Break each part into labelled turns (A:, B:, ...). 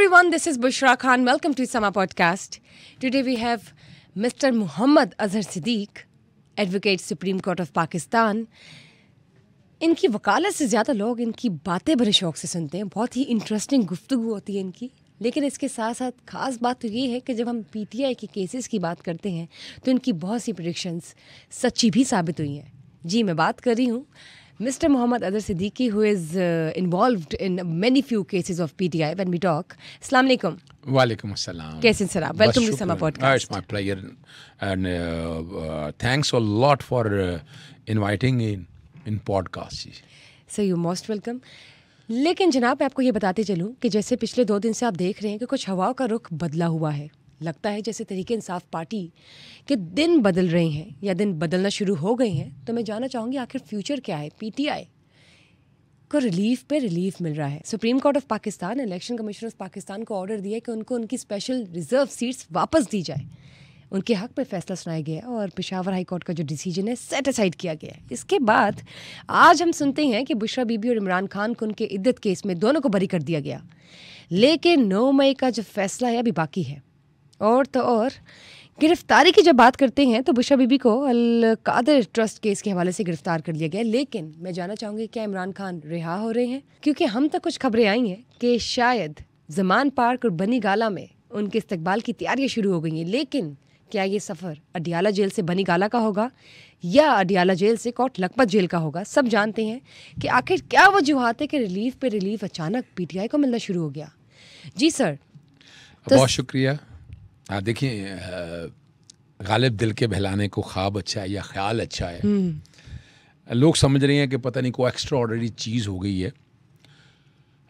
A: everyone, this is Bushra Khan. Welcome to Sama Podcast. Today we have Mr. Muhammad Azhar Siddique, Advocate Supreme Court of Pakistan. इनकी वकालत से ज़्यादा लोग इनकी बातें बड़े शौक से सुनते हैं. बहुत ही इंटरेस्टिंग गुफ्तगू होती है इनकी. लेकिन इसके साथ साथ ख़ास बात तो ये है कि जब हम पीटीआई के केसेस की बात करते हैं तो इनकी बहुत सी प्रेडिक्शंस सच्ची भी साबित हुई हैं. जी, मैं बात कर रही हूँ Mr. Muhammad Azhar Siddique, who is involved in many few cases of PTI when we talk. Assalamu alaikum.
B: Walaikum assalam.
A: कैसे हैं सर आप? Welcome to Sama Podcast.
B: It's my pleasure and thanks a lot for inviting in podcast.
A: So you're most welcome. लेकिन जनाब मैं आपको ये बताते चलूँ कि जैसे पिछले 2 दिन से आप देख रहे हैं कि कुछ हवाओं का रुख बदला हुआ है. लगता है जैसे तहरीक इंसाफ पार्टी के दिन बदल रहे हैं या दिन बदलना शुरू हो गए हैं. तो मैं जानना चाहूँगी आखिर फ्यूचर क्या है. पीटीआई को रिलीफ पे रिलीफ मिल रहा है. Supreme court of Pakistan, election commission of Pakistan को ऑर्डर दिया कि उनको उनकी स्पेशल रिजर्व सीट्स वापस दी जाए. उनके हक पे फैसला सुनाया गया और पेशावर हाई कोर्ट का जो डिसीजन है सेट असाइड किया गया है. इसके बाद आज हम सुनते हैं कि बुशरा बीबी और इमरान खान को उनके इद्दत केस में दोनों को बरी कर दिया गया. लेकिन 9 मई का जो फैसला है अभी बाकी है. और तो और गिरफ्तारी की जब बात करते हैं तो बुशरा बीबी को अल कादर ट्रस्ट केस के हवाले से गिरफ्तार कर लिया गया. लेकिन मैं जानना चाहूँगी क्या इमरान खान रिहा हो रहे हैं? क्योंकि हम तक कुछ खबरें आई हैं कि शायद जमान पार्क और बनी गाला में उनके इस्तकबाल की तैयारियां शुरू हो गई हैं. लेकिन क्या ये सफ़र अडियाला जेल से बनी गाला का होगा या अडियाला जेल से कोट लखपत जेल का होगा? सब जानते हैं कि आखिर क्या वजूहात है कि रिलीफ पे रिलीफ अचानक पीटीआई को मिलना शुरू हो गया. जी सर.
B: बहुत शुक्रिया. देखिए, गालिब दिल के बहलाने को ख्वाब अच्छा है या ख्याल अच्छा है. लोग समझ रहे हैं कि पता नहीं कोई एक्स्ट्रा ऑर्डनरी चीज़ हो गई है.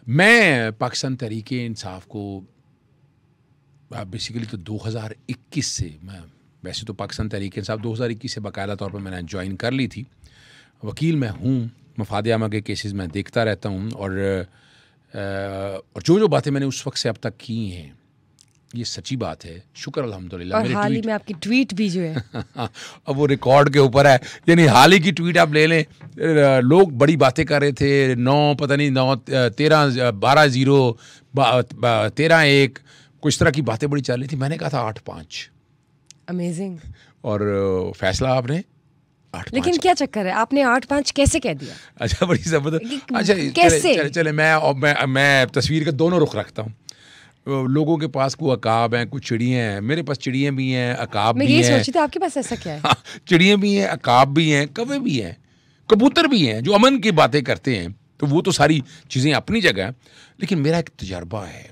B: मैं पाकिस्तान तहरीक इंसाफ को बेसिकली तो 2021 से, मैं वैसे तो पाकिस्तान तहरीक इंसाफ 2021 से बाकायदा तौर पर मैंने ज्वाइन कर ली थी. वकील मैं हूँ, मफाद आमा के केसेस मैं देखता रहता हूँ और जो बातें मैंने उस वक्त से अब तक की हैं ये सच्ची बात है. शुक्र अल्हम्दुलिल्लाह.
A: और हाल ही में आपकी ट्वीट भी जो है
B: अब वो रिकॉर्ड के ऊपर है. यानी हाल ही की ट्वीट आप ले लें, लोग बड़ी बातें कर रहे थे. 13-1 कुछ तरह की बातें बड़ी चल रही थी. मैंने कहा था 8-5.
A: अमेजिंग.
B: और फैसला आपने 8-5.
A: लेकिन क्या चक्कर है, आपने 8-5 कैसे कह दिया?
B: अच्छा, बड़ी जबरदस्त. अच्छा,
A: कैसे?
B: चले मैं तस्वीर के दोनों रुख रखता हूँ. लोगों के पास कोई अकाब हैं, कुछ चिड़ियाँ हैं. मेरे पास चिड़ियाँ भी हैं, अकाब भी हैं.
A: मैं ये सोची थी आपके पास ऐसा क्या है?
B: चिड़ियाँ भी हैं, अकाब भी हैं, कौवे भी हैं, कबूतर भी हैं जो अमन की बातें करते हैं. तो वो तो सारी चीज़ें अपनी जगह हैं. लेकिन मेरा एक तजर्बा है,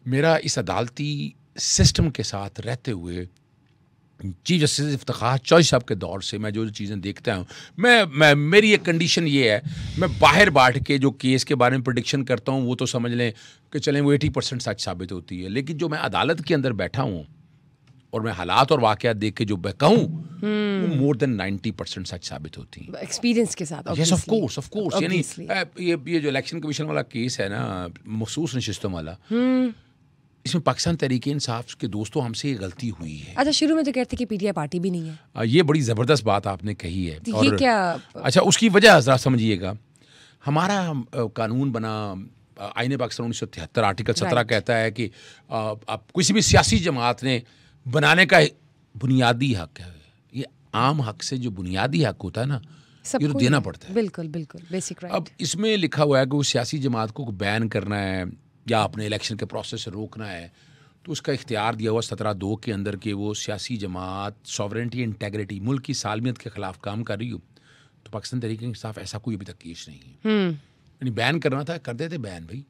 B: मेरा इस अदालती सिस्टम के साथ रहते हुए चीफ जस्टिस इफ्तिखार चौधरी साहब के दौर से मैं जो चीज़ें देखता हूँ, मैं मेरी एक कंडीशन ये है, मैं बाहर बैठ के जो केस के बारे में प्रेडिक्शन करता हूँ वो तो समझ लें कि चलें वो 80% सच साबित होती है. लेकिन जो मैं अदालत के अंदर बैठा हूँ और मैं हालात और वाक़यात देख के जो मैं कहूँ वो मोर देन 90% सच साबित होती है
A: एक्सपीरियंस के साथ.
B: Yes, of course. यानी ये जो इलेक्शन कमीशन वाला केस है ना, मखसूस नशिस्तों वाला, इसमें पाकिस्तान तहरीक इंसाफ के दोस्तों हमसे ये गलती हुई है.
A: अच्छा, शुरू में तो कहते कि पीटीआई पार्टी भी नहीं है.
B: ये बड़ी ज़बरदस्त बात आपने कही है.
A: तो ये क्या?
B: अच्छा, उसकी वजह ज़रा समझिएगा. हमारा कानून बना आईन पाकिस्तान 1973 आर्टिकल 17 कहता है कि आप किसी भी सियासी जमात ने बनाने का बुनियादी हक है. ये आम हक से जो बुनियादी हक होता है ना, ये तो देना पड़ता है.
A: बिल्कुल बेसिक राइट.
B: अब इसमें लिखा हुआ है कि वो सियासी जमात को बैन करना है या अपने इलेक्शन के प्रोसेस से रोकना है, तो उसका इख्तियार दिया हुआ 17(2) के अंदर कि वो सियासी जमात सॉवरेंटी इंटेग्रिटी, मुल्क की सालमियत के ख़िलाफ़ काम कर रही हो तो पाकिस्तान तहरीक इंसाफ ऐसा कोई अभी तक केस नहीं है. यानी बैन करना था, कर देते बैन भाई,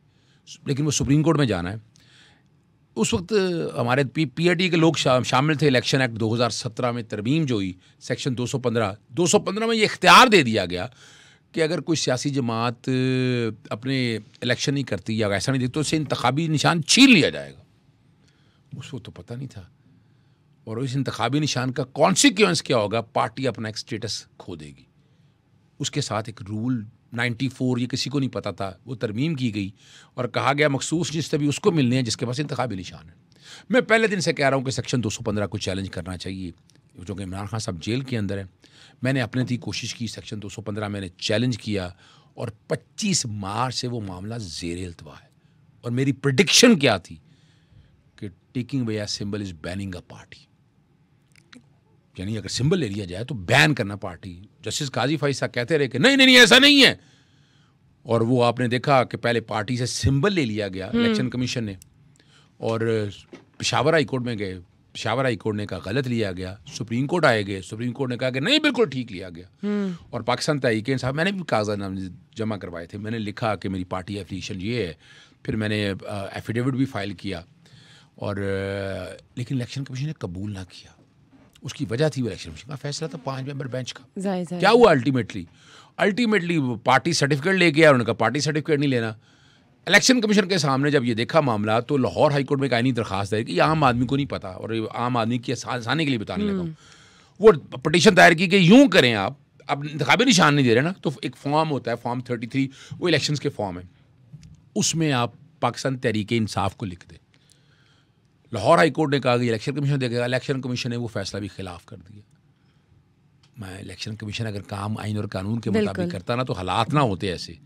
B: लेकिन वो सुप्रीम कोर्ट में जाना है. उस वक्त हमारे पीआरटी के लोग शामिल थे. इलेक्शन एक्ट 2017 में तरमीम जो हुई, सेक्शन 215 में ये इख्तियार दे दिया गया कि अगर कोई सियासी जमात अपने इलेक्शन नहीं करती या वैसा नहीं देखती तो उससे इंतखाबी निशान छीन लिया जाएगा. उसको तो पता नहीं था. और इस इंतखाबी निशान का कॉन्सिक्वेंस क्या होगा, पार्टी अपना एक स्टेटस खो देगी. उसके साथ एक रूल 94, ये किसी को नहीं पता था, वो तरमीम की गई और कहा गया मखसूस जिससे भी उसको मिलने हैं जिसके पास इंतखाबी निशान है. मैं पहले दिन से कह रहा हूँ कि सेक्शन 215 को चैलेंज करना चाहिए, जो कि इमरान खान साहब जेल के अंदर है. मैंने अपने थी कोशिश की, सेक्शन 215 मैंने चैलेंज किया और 25 मार्च से वो मामला ज़ेर इल्तवा है और मेरी प्रेडिक्शन क्या थी कि taking away as symbol is banning a party, यानी अगर सिंबल ले लिया जाए तो बैन करना पार्टी। जस्टिस काजी फैज साहब कहते रहे कि नहीं नहीं नहीं ऐसा नहीं है, और वो आपने देखा कि पहले पार्टी से सिंबल ले लिया गया इलेक्शन कमीशन ने, और पेशावर हाई कोर्ट में गए, पेशावर हाई कोर्ट ने कहा गलत लिया गया, सुप्रीम कोर्ट आए गए, सुप्रीम कोर्ट ने कहा कि नहीं बिल्कुल ठीक लिया गया। और पाकिस्तान तहरीक इंसाफ, मैंने भी कागजात जमा करवाए थे, मैंने लिखा कि मेरी पार्टी एफिलिएशन ये है, फिर मैंने एफिडेविट भी फाइल किया, और लेकिन इलेक्शन कमीशन ने कबूल ना किया। उसकी वजह थी वो इलेक्शन कमीशन का फैसला था 5 मेंबर बेंच का। क्या हुआ अल्टीमेटली पार्टी सर्टिफिकेट लेके आया, उन्होंने कहा पार्टी सर्टिफिकेट नहीं लेना। इलेक्शन कमीशन के सामने जब ये देखा मामला तो लाहौर हाई कोर्ट में एक आईनी दरखास्त है कि ये आम आदमी को नहीं पता, और ये आम आदमी की आसानी के लिए बताने लगा हूँ। वो पटिशन दायर की कि यूँ करें आप, अब इंतखाबी निशान नहीं दे रहे ना, तो एक फॉर्म होता है फॉर्म 33, वो इलेक्शंस के फॉर्म है, उसमें आप पाकिस्तान तहरीक इंसाफ को लिख दें। लाहौर हाई कोर्ट ने कहा कि इलेक्शन कमीशन देखेगा, इलेक्शन कमीशन ने वो फैसला भी खिलाफ कर दिया। मैं इलेक्शन कमीशन अगर काम आइन और कानून के मुताबिक करता ना तो हालात ना होते ऐसे।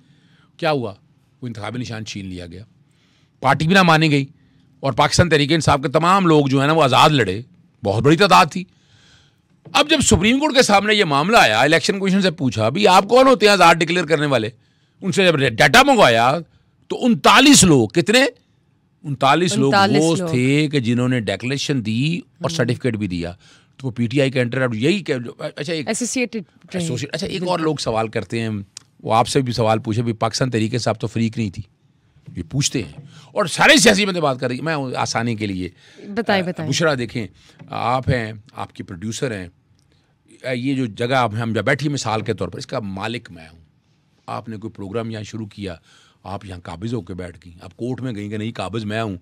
B: क्या हुआ, वो इंतखाबी निशान छीन लिया गया, पार्टी भी ना मानी गई, और पाकिस्तान तहरीक इंसाफ के तमाम लोग जो है ना वो आज़ाद लड़े, बहुत बड़ी तादाद थी। अब जब सुप्रीम कोर्ट के सामने ये मामला आया, इलेक्शन कमीशन से पूछा भी आप कौन होते हैं आज़ाद डिक्लेयर करने वाले, उनसे जब डाटा मंगवाया तो 39 लोग, कितने 39 लोग वो थे कि जिन्होंने डिक्लेरेशन दी और सर्टिफिकेट भी दिया। तो वो पीटीआई का एंटर, यही अच्छा एक एसोसिएटेड, अच्छा एक और लोग सवाल करते हैं, वो आपसे भी सवाल पूछे भी पाकिस्तान तरीके से आप तो फ्रीक नहीं थी, ये पूछते हैं, और सारे सियासी में बात कर रही, मैं आसानी के लिए बताएं। बुशरा देखें, आप हैं, आपके प्रोड्यूसर हैं, ये जो जगह हम जब बैठी मिसाल के तौर पर, इसका मालिक मैं हूँ। आपने कोई प्रोग्राम यहाँ शुरू किया, आप यहाँ काबिज होकर बैठ गई, आप कोर्ट में गई कि नहीं काबिज मैं हूँ,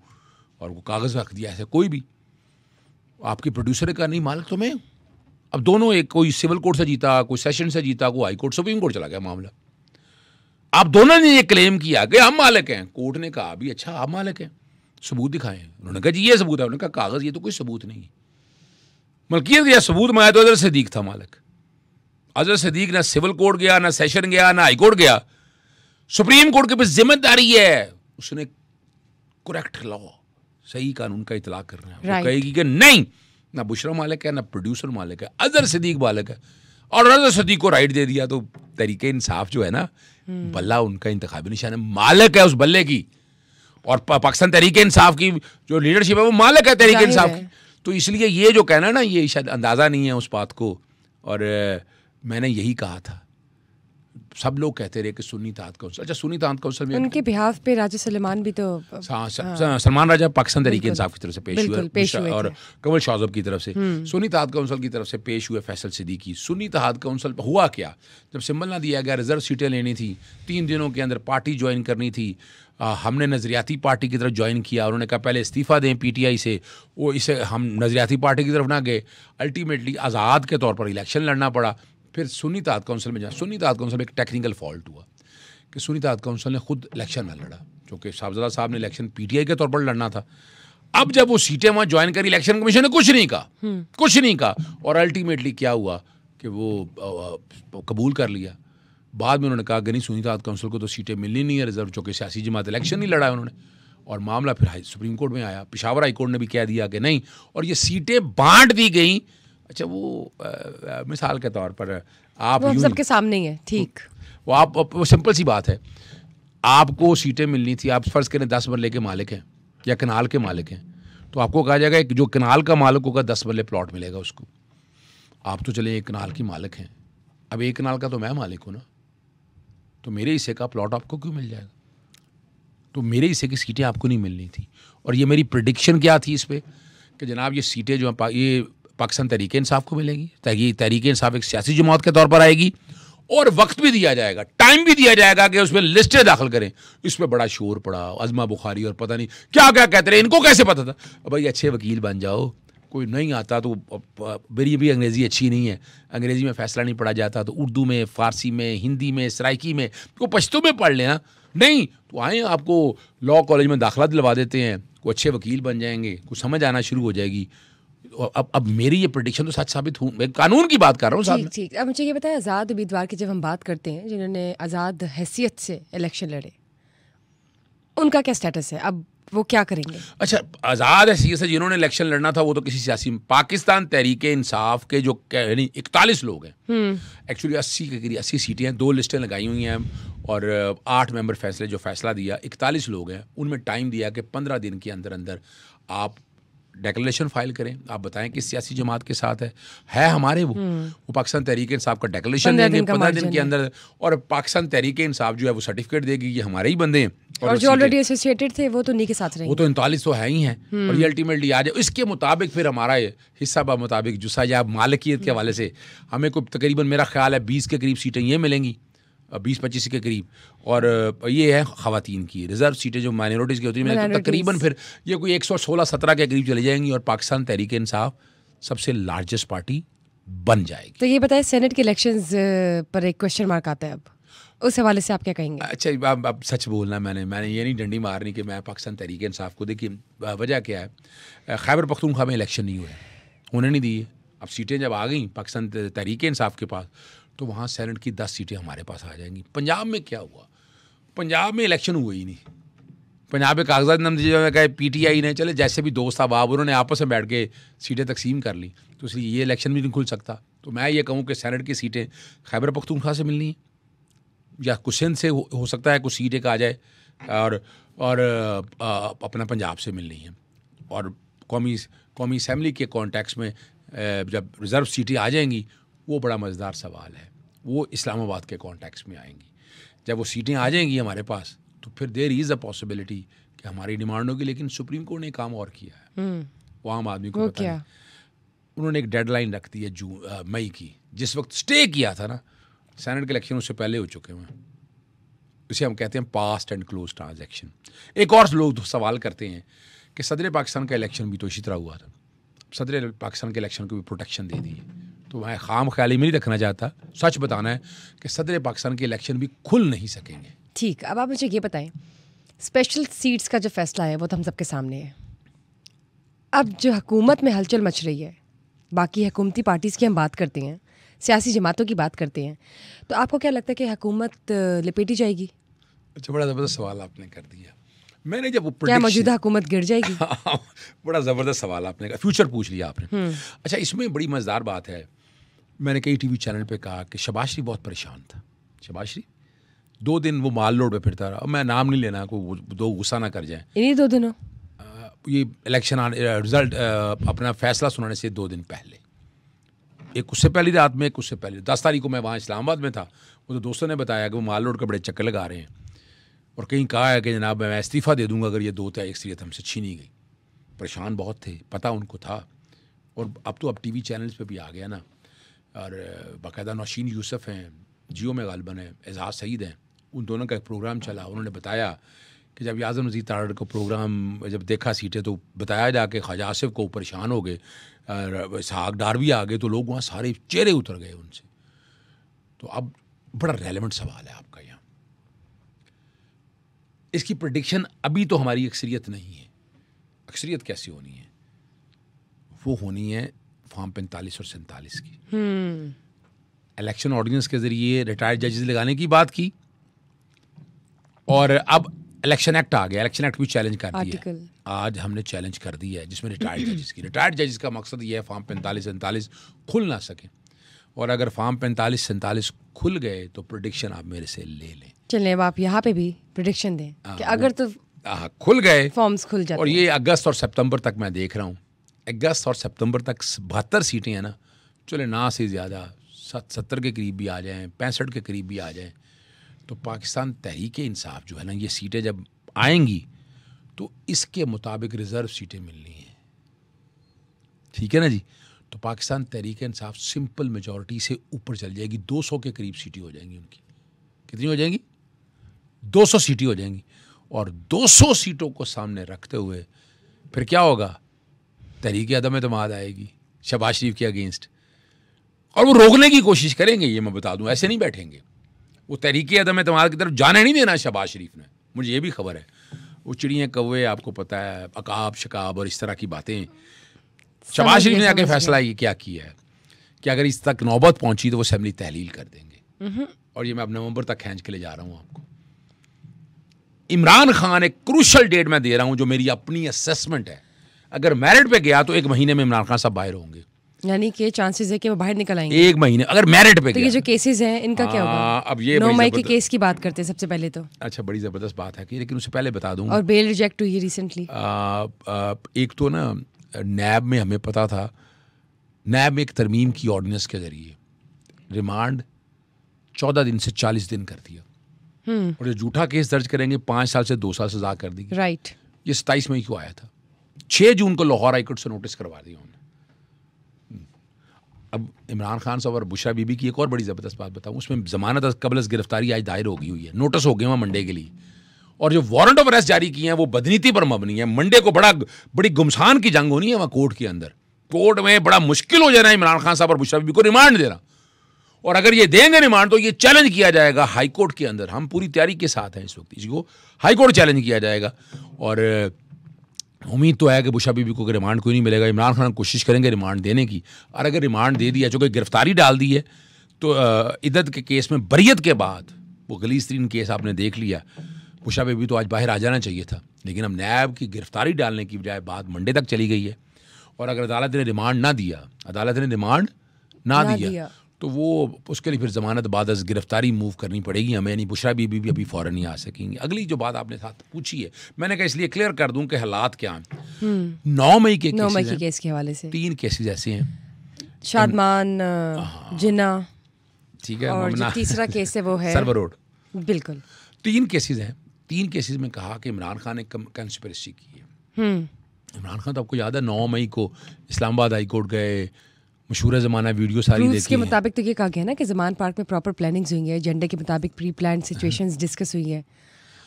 B: और वो कागज़ रख दिया, ऐसे कोई भी आपके प्रोड्यूसर का नहीं, मालिक तो मैं हूँ। अब दोनों, एक कोई सिविल कोर्ट से जीता, कोई सेशन से जीता, कोई हाई कोर्ट सुप्रीम कोर्ट चला गया मामला। आप दोनों ने ये क्लेम किया कि हम मालिक हैं, कोर्ट ने कहा भी अच्छा आप मालिक हैं, सबूत दिखाएं। उन्होंने कहा जी ये सबूत है, उन्होंने कहा कागज़, ये तो कोई सबूत नहीं है, मलकियत या सबूत में आया तो अजहर सिद्दीक था मालिक। अजहर सिद्दीक ना सिविल कोर्ट गया, ना सेशन गया, ना हाई कोर्ट गया, सुप्रीम कोर्ट के पास जिम्मेदारी है, उसने करेक्ट लॉ, सही कानून का इतलाक करना है। वो कहेगी कि नहीं, ना बुशरा मालिक है, ना प्रोड्यूसर मालिक है, अजहर सिद्दीक मालिक है, और अजहर सिद्दीक को राइट दे दिया, तो तरीके इंसाफ जो है ना, बल्ला उनका इंतखाबी निशान है, मालिक है उस बल्ले की, और पाकिस्तान तरीके इंसाफ की जो लीडरशिप है वो मालिक है तरीके इंसाफ की। तो इसलिए ये जो कहना ना, ये शायद अंदाज़ा नहीं है उस बात को, और मैंने यही कहा था। सब लोग कहते रहे कि सुन्नी ताहत काउंसिल, अच्छा सुन्नी ताहत काउंसिल में
A: उनके बिहाफ पे राजा सलमान भी तो,
B: सलमान राजा पाकिस्तान तहरीक इंसाफ की तरफ से पेश हुए, और कमल शाहजब की तरफ से सुन्नी ताहत काउंसिल की तरफ से पेश हुए फैसल सिद्दीकी। सुन्नी ताहत काउंसिल हुआ क्या, जब सिंबल ना दिया गया, रिजर्व सीटें लेनी थी, 3 दिनों के अंदर पार्टी ज्वाइन करनी थी, हमने नज़रियाती पार्टी की तरफ ज्वाइन किया, उन्होंने कहा पहले इस्तीफ़ा दें पीटीआई से, वो इसे हम नज़रियाती पार्टी की तरफ ना गए, अल्टीमेटली आज़ाद के तौर पर इलेक्शन लड़ना पड़ा। फिर सुन्नी ताहत काउंसिल में सुन्नी ताहत काउंसिल में एक टेक्निकल फॉल्ट हुआ कि सुन्नी ताहत काउंसिल ने खुद इलेक्शन ना लड़ा, क्योंकि साहबजादा साहब ने इलेक्शन पीटीआई के तौर पर लड़ना था। अब जब वो सीटें वहाँ ज्वाइन करी, इलेक्शन कमीशन ने कुछ नहीं कहा, और अल्टीमेटली क्या हुआ कि वो कबूल कर लिया। बाद में उन्होंने कहा कि नहीं, सुन्नी ताहत काउंसिल को तो सीटें मिलनी नहीं है रिजर्व, चूँकि सियासी जमात इलेक्शन नहीं लड़ा है उन्होंने, और मामला फिर सुप्रीम कोर्ट में आया, पेशावर हाई कोर्ट ने भी कह दिया कि नहीं, और ये सीटें बांट दी गई। अच्छा वो मिसाल के तौर पर आप
A: वो सबके सामने ही है, ठीक,
B: वो आप वो सिंपल सी बात है, आपको सीटें मिलनी थी, आप फर्ज करें 10 मरले के मालिक हैं या कनाल के मालिक हैं, तो आपको कहा जाएगा कि जो कनाल का मालिक होगा 10 मरले प्लॉट मिलेगा उसको। आप तो चले 1 कनाल की मालिक हैं, अब 1 कनाल का तो मैं मालिक हूँ ना, तो मेरे हिस्से का प्लॉट आपको क्यों मिल जाएगा? तो मेरे हिस्से की सीटें आपको नहीं मिलनी थी। और ये मेरी प्रेडिक्शन क्या थी इस पर कि जनाब ये सीटें जो ये पाकिस्तान तहरीक इंसाफ को मिलेगी, तहरीक इंसाफ एक सियासी जमात के तौर पर आएगी, और वक्त भी दिया जाएगा, टाइम भी दिया जाएगा कि उसमें लिस्टें दाखिल करें। इस पर बड़ा शोर पड़ा, अज़मा बुखारी और पता नहीं क्या क्या कहते रहे, इनको कैसे पता था? भाई अच्छे वकील बन जाओ, कोई नहीं आता तो, मेरी भी अंग्रेज़ी अच्छी नहीं है, अंग्रेज़ी में फ़ैसला नहीं पढ़ा जाता, तो उर्दू में, फ़ारसी में, हिंदी में, सराइकी में, को पश्तो में पढ़ लेना। नहीं तो आए आपको लॉ कॉलेज में दाखिला दिलवा देते हैं, कोई अच्छे वकील बन जाएंगे, कुछ समझ आना शुरू हो जाएगी। अब मेरी ये प्रेडिक्शन तो सच साबित हुई, मैं कानून की बात कर रहा हूँ साहब।
A: ठीक, अब मुझे ये बताएं, आज़ाद उम्मीदवार की जब हम बात करते हैं जिन्होंने आज़ाद हैसियत से इलेक्शन लड़े, उनका क्या स्टेटस है, अब वो क्या करेंगे?
B: अच्छा, आज़ाद हैसियत से जिन्होंने इलेक्शन लड़ना था वो तो किसी सियासी, पाकिस्तान तहरीके इंसाफ के जो यानी 41 लोग हैं, एक्चुअली 80 के करीब 80 सीटें हैं, 2 लिस्टें लगाई हुई हैं और 8 मेंबर फैसले जो फैसला दिया, 41 लोग हैं, उनमें टाइम दिया कि 15 दिन के अंदर अंदर आप डेक्लेरेशन फाइल करें, आप बताएं किस सियासी जमात के साथ है हमारे वो पाकिस्तान तहरीक इंसाफ का डेक्लेरेशन देंगे 15 दिन के अंदर, और पाकिस्तान तहरीक इंसाफ जो है वो सर्टिफिकेट देगी ये हमारे ही बंदे हैं,
A: और जो ऑलरेडी एसोसिएटेड थे वो तो उन्हीं के साथ रहेंगे,
B: वो तो 39 तो है ही हैं, और ये अल्टीमेटली आ जाए इसके मुताबिक फिर हमारा ये हिस्सा बा मुताबिक जुस्सा या मालिकियत के हवाले से हमें को तकरीबन मेरा ख्याल है 20 के करीब सीटें ये मिलेंगी, 20-25 के करीब, और ये है ख़वातीन की रिजर्व सीटें जो माइनॉरिटीज़ की होती हैं तकरीबन फिर ये कोई 116-17 के करीब चली जाएंगी और पाकिस्तान तहरीक इंसाफ सबसे लार्जेस्ट पार्टी बन जाएगी।
A: तो ये बताएं, सेनेट के इलेक्शंस पर एक क्वेश्चन मार्क आता है, अब उस हवाले से आप क्या कहेंगे?
B: अच्छा, अब सच बोलना, मैंने ये नहीं डंडी मारनी कि मैं पाकिस्तान तहरीक इंसाफ को, देखिए वजह क्या है, खैबर पख्तूनख्वा में इलेक्शन नहीं हुए, होने नहीं दिए, अब सीटें जब आ गई पाकिस्तान तहरीक इंसाफ के पास तो वहाँ सेनेट की 10 सीटें हमारे पास आ जाएंगी। पंजाब में क्या हुआ, पंजाब में इलेक्शन हुए ही नहीं, पंजाब में कागजात नतीजे कहे PTI ने, चले जैसे भी दोस्त अब उन्होंने आपस में बैठ के सीटें तकसीम कर ली, तो इसलिए ये इलेक्शन भी नहीं खुल सकता। तो मैं ये कहूँ कि सेनेट की सीटें खैबर पख्तूनख्वा से मिलनी है या कुछ सिंध से हो सकता है कुछ सीट एक आ जाए, और अपना पंजाब से मिलनी है, और कौमी असम्बली के कॉन्टेक्स्ट में जब रिज़र्व सीटें आ जाएंगी वो बड़ा मज़ेदार सवाल है, वो इस्लामाबाद के कॉन्टेक्स्ट में आएंगी। जब वो सीटें आ जाएंगी हमारे पास तो फिर देयर इज़ अ पॉसिबिलिटी कि हमारी डिमांड होगी, लेकिन सुप्रीम कोर्ट ने काम और किया है, वो आम आदमी को पता है, उन्होंने एक डेडलाइन रख दी है मई की, जिस वक्त स्टे किया था ना सेनेट के इलेक्शन उससे पहले हो चुके हैं, इसे हम कहते हैं पास्ट एंड क्लोज ट्रांजैक्शन। एक और लोग सवाल करते हैं कि सदर पाकिस्तान का इलेक्शन भी तो इसी तरह हुआ था, सदर पाकिस्तान के इलेक्शन को भी प्रोटेक्शन दे दी है, तो मैं खाम ख्याली में नहीं रखना चाहता, सच बताना है कि सदर पाकिस्तान के इलेक्शन भी खुल नहीं सकेंगे।
A: ठीक, अब आप मुझे ये बताएं, स्पेशल सीट्स का जो फैसला है वो तो हम सबके सामने है, अब जो हुकूमत में हलचल मच रही है, बाकी हुकूमती पार्टीज़ की हम बात करते हैं, सियासी जमातों की बात करते हैं, तो आपको क्या लगता है कि हुकूमत लिपेटी जाएगी?
B: अच्छा, बड़ा ज़बरदस्त सवाल आपने कर दिया। मैंने जब वो
A: क्या मौजूदा हुकूमत गिर जाएगी?
B: बड़ा ज़बरदस्त सवाल आपने कहा, फ्यूचर पूछ लिया आपने। अच्छा, इसमें बड़ी मज़ेदार बात है, मैंने कई TV चैनल पे कहा कि शहबाज शरीफ बहुत परेशान था। शहबाज शरीफ 2 दिन वो माल रोड पे फिरता रहा, मैं नाम नहीं लेना, को दो गुस्सा ना कर जाए,
A: इन्हीं 2 दिनों
B: ये इलेक्शन रिजल्ट अपना फैसला सुनाने से 2 दिन पहले, एक उससे पहली रात में, एक उससे पहले 10 तारीख को मैं वहाँ इस्लामाबाद में था, वो तो दोस्तों ने बताया कि वो माल रोड के बड़े चक्कर लगा रहे हैं, और कहीं कहा है कि जनाब मैं इस्तीफ़ा दे दूंगा अगर ये 2 अक्सरियत हमसे छीनी गई। परेशान बहुत थे, पता उनको था, और अब तो अब TV चैनल्स पे भी आ गया ना, और बाकायदा नौशीन यूसुफ हैं, जियो में गालिबन है, एजाज सईद हैं, उन दोनों का एक प्रोग्राम चला, उन्होंने बताया कि जब आज़म नज़ीर तारड़ को प्रोग्राम जब देखा सीटें तो बताया जाके ख्वाजा आसिफ को परेशान हो गए, इसहाक डार भी आ गए, तो लोग वहाँ सारे चेहरे उतर गए उनसे। तो अब बड़ा रेलेवेंट सवाल है आपका यहाँ, इसकी प्रेडिक्शन अभी तो हमारी अक्सरियत नहीं है, अक्सरियत कैसी होनी है, वो होनी है फॉर्म 45 और 47 की। इलेक्शन ऑर्डिनेंस के ज़रिए रिटायर्ड जजेस लगाने की बात की, और अब इलेक्शन एक्ट आ गया, इलेक्शन एक्ट भी चैलेंज कर दिया, आज हमने चैलेंज कर दिया है जिसमें रिटायर्ड जजेस की, रिटायर्ड जजेस का मकसद ये है फॉर्म 45-47 खुल ना सके, और अगर फॉर्म 45-47 खुल गए तो प्रेडिक्शन आप मेरे से ले लें।
A: चलें, अब आप यहाँ पे भी प्रेडिक्शन दें कि अगर तो
B: खुल गए
A: फॉर्म्स खुल जाते,
B: और ये अगस्त और सितंबर तक मैं देख रहा हूँ, अगस्त और सितंबर तक 72 सीटें हैं ना, चले ना से ज़्यादा 70 के करीब भी आ जाएँ, 65 के करीब भी आ जाएँ, तो पाकिस्तान तहरीक इंसाफ जो है ना, ये सीटें जब आएंगी तो इसके मुताबिक रिज़र्व सीटें मिलनी हैं, ठीक है ना जी। तो पाकिस्तान तहरीक इंसाफ सिंपल मेजॉरिटी से ऊपर चल जाएगी, 200 के करीब सीटें हो जाएंगी उनकी। कितनी हो जाएंगी? 200 सीटें हो जाएंगी, और 200 सीटों को सामने रखते हुए फिर क्या होगा, तहरीक अदम एतमाद आएगी शहबाज शरीफ के अगेंस्ट, और वो रोकने की कोशिश करेंगे, ये मैं बता दूं, ऐसे नहीं बैठेंगे, वो तहरीक अदम एतमाद की तरफ जाने नहीं देना शहबाज शरीफ ने, मुझे ये भी खबर है। वो चिड़ियाँ कौवे आपको पता है, अकाब शकाब और इस तरह की बातें, शहबाज शरीफ ने आके फैसला ये क्या किया है कि अगर इस तक नौबत पहुंची तो वो असेंबली तहलील कर देंगे, और ये मैं अब नवंबर तक खींच के ले जा रहा हूँ आपको। इमरान खान एक क्रूशल डेट मैं दे रहा हूं जो मेरी अपनी असेसमेंट है, अगर मेरिट पे गया तो 1 महीने में इमरान खान साहब बाहर होंगे,
A: यानी कि चांसेस है कि वो बाहर निकल आएंगे
B: 1 महीने अगर मेरिट पे
A: तो
B: गया।
A: ये जो केसेस हैं इनका क्या होगा?
B: अब ये
A: 9 मई के
B: जबरदस्त-
A: केस की बात करते हैं सबसे पहले तो,
B: अच्छा, बड़ी ज़बरदस्त बात है कि, लेकिन उससे पहले बता दूं,
A: और बेल रिजेक्ट हुई है रिसेंटली।
B: एक तो ना नैब में हमें पता था, नैब में एक तरमीम की ऑर्डिनेंस के जरिए रिमांड 14 दिन से 40 दिन कर दिया, और जो झूठा केस दर्ज करेंगे 5 साल से 2 साल सजा कर दी।
A: राइट।
B: ये 27 मई को आया था, 6 जून को लाहौर हाईकोर्ट से नोटिस करवा दिया उन्होंने। अब इमरान खान साहब और बुशरा बीबी की एक और बड़ी ज़बरदस्त बात बताऊं, उसमें ज़मानत कबल गिरफ्तारी आज दायर होगी हुई है, नोटिस हो गए वहाँ मंडे के लिए, और जो वारंट ऑफ अरेस्ट जारी किए हैं वो बदनीति पर मबनी है। मंडे को बड़ी गुमसान की जंग होनी है वहाँ कोर्ट के अंदर, कोर्ट में बड़ा मुश्किल हो जाना है इमरान खान साहब और बुशरा बीबी को रिमांड देना, और अगर ये देंगे रिमांड तो ये चैलेंज किया जाएगा हाई कोर्ट के अंदर। हम पूरी तैयारी के साथ हैं इस वक्त, इसको हाई कोर्ट चैलेंज किया जाएगा, और उम्मीद तो है कि बुशरा बीबी को रिमांड कोई नहीं मिलेगा। इमरान खान कोशिश करेंगे रिमांड देने की, और अगर रिमांड दे दिया, चूँकि गिरफ्तारी डाल दी है, तो इद्दत के केस में बरियत के बाद वो गलीज़ तरीन केस आपने देख लिया, बुशरा बीबी तो आज बाहर आ जाना चाहिए था, लेकिन अब नैब की गिरफ्तारी डालने की बजाय बात मंडे तक चली गई है, और अगर अदालत ने रिमांड ना दिया, अदालत ने रिमांड ना दिया तो वो उसके लिए फिर ज़मानत बाद गिरफ्तारी मूव करनी पड़ेगी हमें, यानी बुशरा बीबी भी अभी फ़ौरन नहीं आ सकेंगी। अगली जो बात आपने साथ पूछी है, मैंने कहा इसलिए क्लियर कर दूं कि हालात क्या हैं। 9 मई के
A: 9 मई के केस के हवाले से
B: 3 केसेस ऐसे हैं,
A: शादमान, जिन्ना,
B: ठीक है,
A: और जो तीसरा केस है वो है
B: सर्वर रोड।
A: बिल्कुल
B: 3 केसेस हैं, 3 केसेस में कहा कि इमरान खान ने कंस्पिरेसी की है। इमरान खान तो आपको याद है 9 मई को इस्लामाबाद हाई कोर्ट गए, मशहूर ज़माना वीडियो सारी देखी
A: के मुताबिक तो ये कहा गया ना कि ज़मान पार्क में प्रॉपर प्लानिंग्स हुई है, एजेंडे के मुताबिक प्री प्लान सिचुएशंस डिस्कस हुई है,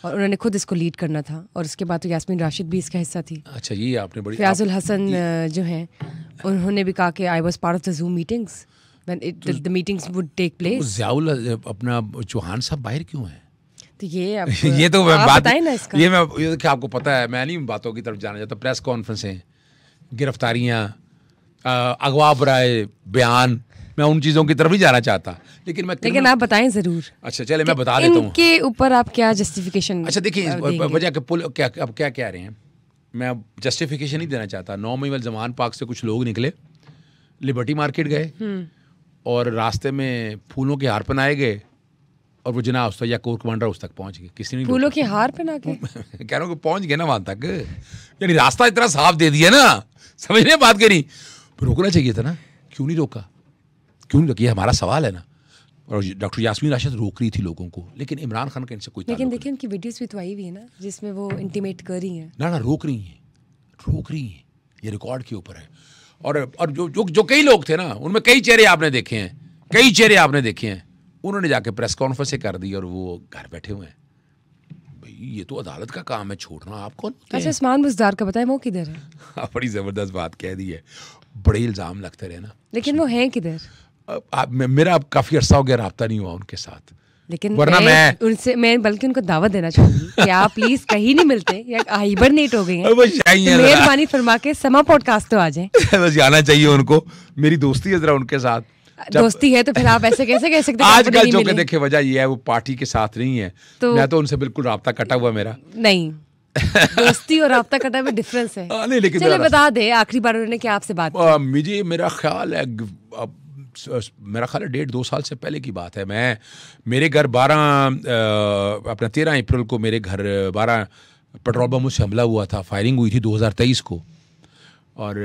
A: और उन्होंने खुद इसको लीड करना था, और उसके बाद तो यास्मीन राशिद भी इसका हिस्सा थी।
B: अच्छा, ये आपने बड़ी
A: फयाजुल हसन जो हैं उन्होंने भी कहा कि I was part of the zoom meetings when the meetings would take place.
B: Ziaul अपना चौहान साहब बाहर क्यों हैं?
A: तो ये अब
B: ये तो मैं
A: आप
B: बात
A: बताएं ना इसका।
B: ये क्या आपको पता है, मैं नहीं बातों की तरफ जाना चाहता। प्रेस कॉन्फ्रेंसें, गिरफ्तारियां, अगवा बराए बयान, मैं उन चीज़ों की तरफ नहीं जाना चाहता, लेकिन
A: आप बताएं ज़रूर। अच्छा,
B: चले मैं बता देता हूँ
A: इनके ऊपर आप क्या जस्टिफिकेशन।
B: अच्छा देखिए, वजह के पुल क्या अब क्या कह रहे हैं, मैं अब जस्टिफिकेशन नहीं देना चाहता। 9 मई वाले ज़मान पार्क से कुछ लोग निकले, लिबर्टी मार्केट गए, और रास्ते में फूलों के हार पहनाए गए, और वो जिना उस या कोर कमांडर उस तक पहुंच गए, किसी ने
A: फूलों के हार पहना के
B: कह रहा हूँ कि पहुंच गए ना वहां तक, यानी रास्ता इतना साफ दे दिया ना, समझने बात करी, रोकना चाहिए था ना, क्यों नहीं रोका, क्यों नहीं रोकी, हमारा सवाल है ना। और डॉक्टर यास्मीन राशिद रोक रही थी लोगों को, लेकिन इमरान खान का इनसे कोई
A: लेकिन देखिए उनकी वीडियोस भी तो आई हुई है ना जिसमें वो इंटीमेट कर रही हैं।
B: ना रोक रही हैं, ये रिकॉर्ड के ऊपर है। और जो कई लोग थे ना, उनमें कई चेहरे आपने देखे हैं, उन्होंने जाके प्रेस कॉन्फ्रेंस कर दी और वो घर बैठे हुए हैं। भाई ये तो अदालत का काम है, छोड़ना आप कौन होते हैं?
A: अच्छा, उस्मान बुज़दार का बताएं वो किधर है?
B: बड़ी ज़बरदस्त बात कह दी है, बड़े इल्ज़ाम लगते रहे ना,
A: लेकिन वो हैं किधर?
B: मेरा अब काफ़ी अर्सा हो गया रब्ता नहीं हुआ उनके साथ,
A: लेकिन
B: वरना
A: मैं बल्कि उनको दावत देना चाहूंगी कि आप प्लीज कहीं नहीं मिलते या हाइबरनेट हो गए हैं, तो मेहरबानी फरमा के समा पॉडकास्ट तो आ जाएं।
B: बस जाना चाहिए उनको, मेरी दोस्ती है जरा उनके साथ।
A: दोस्ती है तो फिर आप ऐसे कैसे कह सकते हैं?
B: आजकल जो देखे वजह ये है वो पार्टी के साथ नहीं है, तो मैं तो उनसे बिल्कुल रब्ता कटा हुआ मेरा नहीं।
A: दोस्ती और रब्ता कटा में डिफरेंस है।
B: नहीं, लेकिन
A: चलिए बता दे आखिरी बार उन्होंने क्या आपसे बात की?
B: मुझे मेरा ख्याल है 1.5-2 साल से पहले की बात है। मेरे घर 13 अप्रैल को मेरे घर 12 पेट्रोल बमों से हमला हुआ था, फायरिंग हुई थी 2023 को, और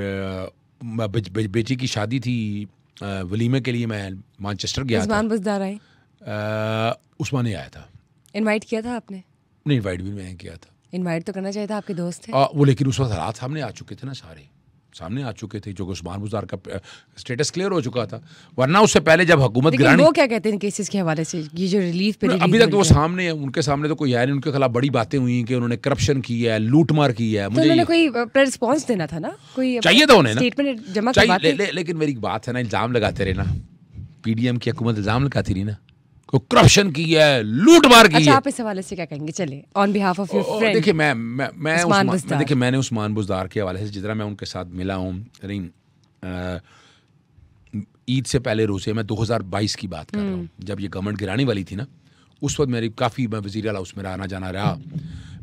B: बेटी की शादी थी, वलीमे के लिए मैं मैनचेस्टर गया था।
A: उस्मान बुज़दार आए?
B: उस्मान ही आया था।
A: इनवाइट किया था आपने?
B: नहीं, इनवाइट भी मैंने किया था।
A: इनवाइट तो करना चाहिए था, आपके दोस्त थे
B: वो, लेकिन उस वक्त हालात सामने आ चुके थे ना, सामने आ चुके थे, जो उस्मान बुज़दार का स्टेटस क्लियर हो चुका था, वरना उससे पहले जब हुकूमत गिरानी।
A: वो क्या कहते हैं केसेस के हवाले से, ये जो रिलीफ पे
B: अभी तक तो वो सामने है, उनके सामने तो कोई है नहीं, उनके खिलाफ बड़ी बातें हुई कि उन्होंने करप्शन की है, लूटमार की है।
A: मुझे उन्होंने कोई रिस्पॉन्स देना था ना, कोई
B: चाहिए था उन्हें ना,
A: स्टेटमेंट जमा करवाते।
B: लेकिन मेरी बात है ना, इल्जाम लगाते रहे ना, पीडीएम की हुकूमत इल्जाम लगाती रही ना, को करप्शन की है, लूटमार की है।
A: आप इस हवाले से क्या कहेंगे? चलिए, on behalf of your friend.
B: देखिए देखिए मैंने उस्मान बुज़दार के हवाले से जितना मैं उनके साथ मिला हूँ, ईद से पहले रोज़े, मैं 2022 की बात कर रहा हूँ, जब ये गवर्नमेंट गिराने वाली थी ना, उस वक्त मेरी काफ़ी, मैं वज़ीर आला उसमें आना जाना रहा,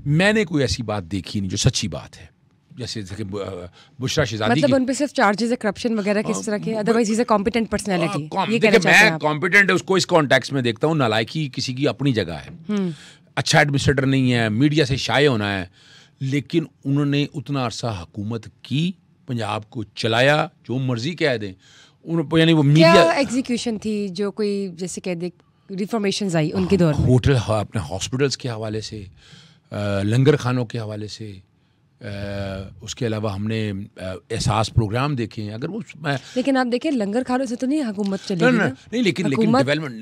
B: मैंने कोई ऐसी बात देखी नहीं जो सच्ची बात है। जैसे बुशरा शहजादी
A: मतलब उन पे सिर्फ चार्जेस है करप्शन वगैरह किस तरह के, otherwise is a competent personality, ये कहना चाहते हैं
B: मैं
A: आप?
B: कॉम्पिटेंट है उसको इस कॉन्टेक्स्ट में देखता हूँ। नालायकी किसी की अपनी जगह है, अच्छा एडमिनिस्ट्रेटर नहीं है, मीडिया से शाये होना है, लेकिन उन्होंने उतना अरसा हुकूमत की, पंजाब को चलाया, जो मर्जी कह दें यानी वो मीडिया।
A: क्या एग्जीक्यूशन थी जो कोई जैसे कह दे रिफॉर्मेशंस आई उनके दौर में?
B: होटल अपने हॉस्पिटल्स के हवाले से, लंगर खानों के हवाले से, उसके अलावा हमने एहसास प्रोग्राम देखे हैं। अगर वो
A: लेकिन आप देखें लंगर खानों से तो नहीं हुकूमत चलेगी ना?
B: नहीं,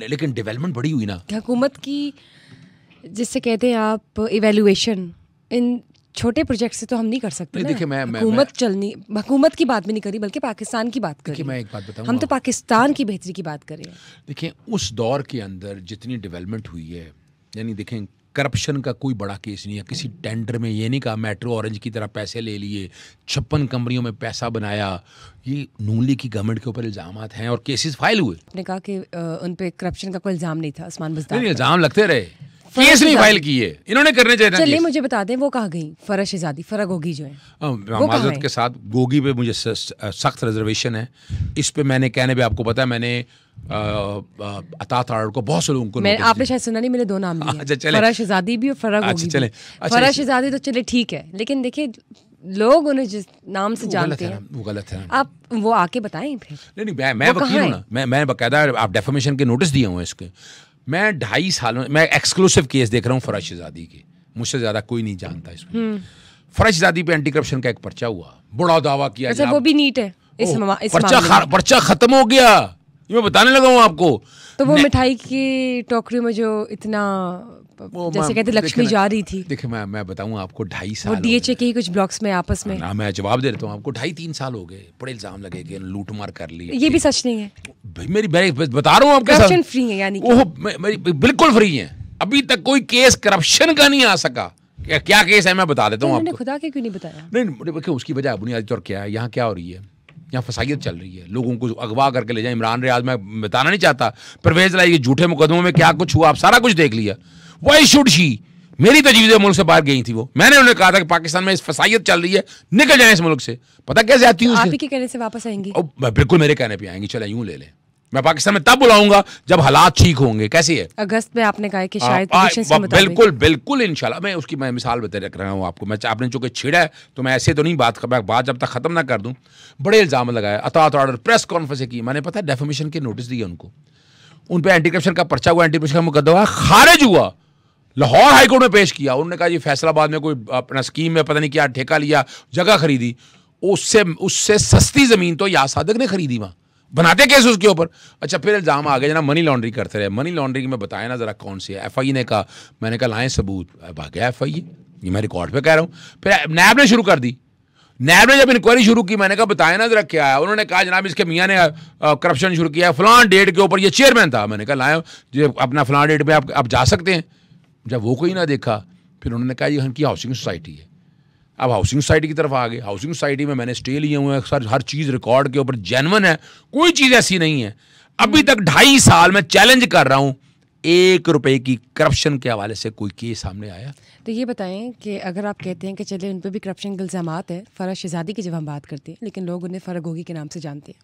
B: लेकिन डेवलपमेंट बड़ी हुई ना
A: हुकूमत की, जिससे कहते हैं आप इवेल्युएशन, इन छोटे प्रोजेक्ट से तो हम नहीं कर सकते ना।
B: देखिए
A: हुकूमत की बात भी नहीं करी, बल्कि पाकिस्तान की बात करी।
B: मैं एक बात बताऊं,
A: हम तो पाकिस्तान की बेहतरी की बात कर रहे हैं।
B: देखिए उस दौर के अंदर जितनी डेवलपमेंट हुई है, यानी देखें करप्शन का कोई बड़ा केस नहीं है। किसी टेंडर में ये नहीं कहा मेट्रो ऑरेंज की तरह पैसे ले लिए, 56 कंपनियों में पैसा बनाया, ये नून लीग की गवर्नमेंट के ऊपर इल्जामात हैं और केसेस फाइल हुए।
A: आपने कहा कि उन पे करप्शन का कोई इल्जाम नहीं था, उस्मान बुज़दार
B: नहीं, इल्जाम लगते रहे, केस नहीं फाइल किए, इन्होंने करने चाहिए।
A: चलिए मुझे बता दें वो कहाँ गई फरा शहजादी, फरा गोगी जो है?
B: माजरत के साथ गोगी पे मुझे सख्त रिजर्वेशन है। इस पे मैंने कहने पे आपको पता है, मैंने अतात आर्डर को बहुत से लोगों को
A: आपने शायद सुना नहीं, मैंने 2 नाम लिए।
B: अच्छा चले,
A: फरा शहजादी भी और फरा गोगी भी। फरा शहजादी तो चले ठीक है, लेकिन देखिए लोग उन्हें जिस नाम से जानते हैं
B: वो गलत है।
A: आप वो आके बताएं फिर।
B: नहीं, मैं वकील हूँ ना, मैं बाकायदा आप डेफेमेशन के नोटिस दिए हुए इसके। मैं 2.5 साल में मैं एक्सक्लूसिव केस देख रहा हूँ फरा शहजादी के, मुझसे ज्यादा कोई नहीं जानता इसमें। फरा शहजादी पे एंटी करप्शन का एक पर्चा हुआ, बड़ा दावा किया।
A: अच्छा, वो भी नीट है इस
B: पर्चा खत्म हो गया, ये मैं बताने लगा हूँ आपको।
A: तो वो मिठाई की टोकरी में जो इतना जैसे कहते लक्ष्मी जा रही थी।
B: देखिए मैं बताऊँ आपको, 2.5 साल
A: वो डीएचए के ही कुछ ब्लॉक्स में आपस में
B: ना, मैं जवाब दे देता हूँ आपको। 2.5-3 साल हो गए, बड़े इल्जाम लगे कि लूट मार कर ली।
A: ये भी सच नहीं है
B: भाई, मेरी बता रहा हूँ आपके साथ,
A: करप्शन फ्री है यानी
B: बिल्कुल फ्री है। अभी तक कोई केस करप्शन का नहीं आ सका। क्या केस है मैं बता देता हूँ आपको।
A: खुदा के क्यों नहीं बताया?
B: नहीं, उसकी वजह बुनियादी तौर क्या है, यहाँ क्या हो रही है, यहाँ फसाइयत चल रही है, लोगों को अगवा करके ले जाए। इमरान रियाज, मैं बताना नहीं चाहता, परवेज लाई के झूठे मुकदमों में क्या कुछ हुआ, आप सारा कुछ देख लिया। वाई शुड शी, मेरी तजवीज़ मुल्क से बाहर गई थी वो, मैंने उन्हें कहा था कि पाकिस्तान में इस फसाइयत चल रही है, निकल जाए इस मुल्क से। पता कैसे आती हूँ?
A: आप ही के कहने से वापस आएंगी?
B: बिल्कुल मेरे कहने पे आएंगी। चले यूं ले ले, मैं पाकिस्तान में तब बुलाऊंगा जब हालात ठीक होंगे। कैसी है?
A: अगस्त में आपने कहा कि शायद
B: बिल्कुल इंशाल्लाह। मैं उसकी मैं मिसाल बता रहा हूँ आपको। मैं आपने जो कि छिड़ा है तो मैं ऐसे तो नहीं बात जब तक खत्म ना कर दूं। बड़े इल्जाम लगाए, अतात ऑर्डर, प्रेस कॉन्फ्रेंस की, मैंने पता है डेफेमेशन के नोटिस दिए उनको, उन पर एंटी करप्शन का पर्चा हुआ, एंटी करप्शन का मुकदमा खारिज हुआ, लाहौर हाईकोर्ट में पेश किया। उन्होंने कहा जी फैसलाबाद में कोई अपना स्कीम में पता नहीं क्या ठेका लिया, जगह खरीदी, उससे सस्ती जमीन तो या सादक ने खरीदी, वहां बनाते केस उसके ऊपर। अच्छा, फिर इल्जाम आ गए जना मनी लॉन्ड्रिंग करते रहे। मनी लॉन्ड्रिंग में बताया ना जरा कौन सी है। FIA ने कहा, मैंने कहा लाएं सबूत, भाग गया FIA, ये मैं रिकॉर्ड पे कह रहा हूँ। फिर नैब ने शुरू कर दी। नैब ने जब इंक्वायरी शुरू की, मैंने कहा बताया ना जरा क्या है। उन्होंने कहा जनाब इसके मियाँ ने करप्शन शुरू किया, फलां डेट के ऊपर ये चेयरमैन था। मैंने कहा लाएं जो अपना फलां डेट पे आप जा सकते हैं। जब वो कोई ना देखा, फिर उन्होंने कहा ये इनकी हाउसिंग सोसाइटी है। अब हाउसिंग सोसाइटी की तरफ आ गए। हाउसिंग सोसाइटी में मैंने स्टे लिए हुए हैं सर, हर चीज़ रिकॉर्ड के ऊपर जेन्युइन है, कोई चीज़ ऐसी नहीं है। अभी तक 2.5 साल में चैलेंज कर रहा हूँ, 1 रुपए की करप्शन के हवाले से कोई केस सामने आया?
A: तो ये बताएं कि अगर आप कहते हैं कि चलिए उन पर भी करप्शन के इल्जामात है, फरा शहजादी की जब हम बात करते हैं, लेकिन लोग उन्हें फरा गोगी के नाम से जानते हैं,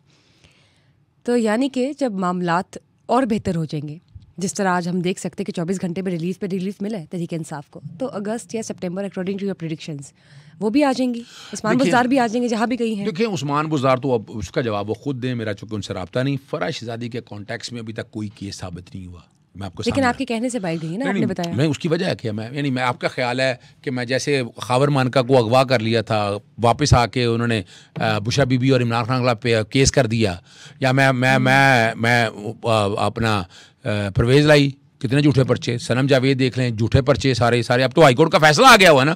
A: तो यानी कि जब मामलात और बेहतर हो जाएंगे, जिस तरह आज हम देख सकते हैं कि 24 घंटे में रिलीफ मिला है तहरीक इंसाफ को, तो अगस्त या सितंबर अकॉर्डिंग टू योर प्रेडिक्शंस वो भी आ जाएंगी, उस्मान बुज़दार भी आ जाएंगे जहाँ भी कहीं हैं।
B: देखिए उस्मान बुज़दार तो अब उसका जवाब वो खुद दें, मेरा चूंकि उनसे रब्ता नहीं। फरा शहजादी के कॉन्टेक्स्ट में अभी तक कोई केस साबित नहीं हुआ। मैं आपको
A: लेकिन आपके कहने से बाहर गई है ना, आपने बताया।
B: मैं उसकी वजह है कि मैं आपका ख्याल है कि मैं जैसे खावर मानका को अगवा कर लिया था, वापस आके उन्होंने बुशरा बीबी और इमरान खान पे केस कर दिया, या मैं अपना परवेज लाई, कितने झूठे पर्चे, सनम जावेद देख लें, झूठे पर्चे सारे। अब तो हाईकोर्ट का फैसला आ गया हुआ ना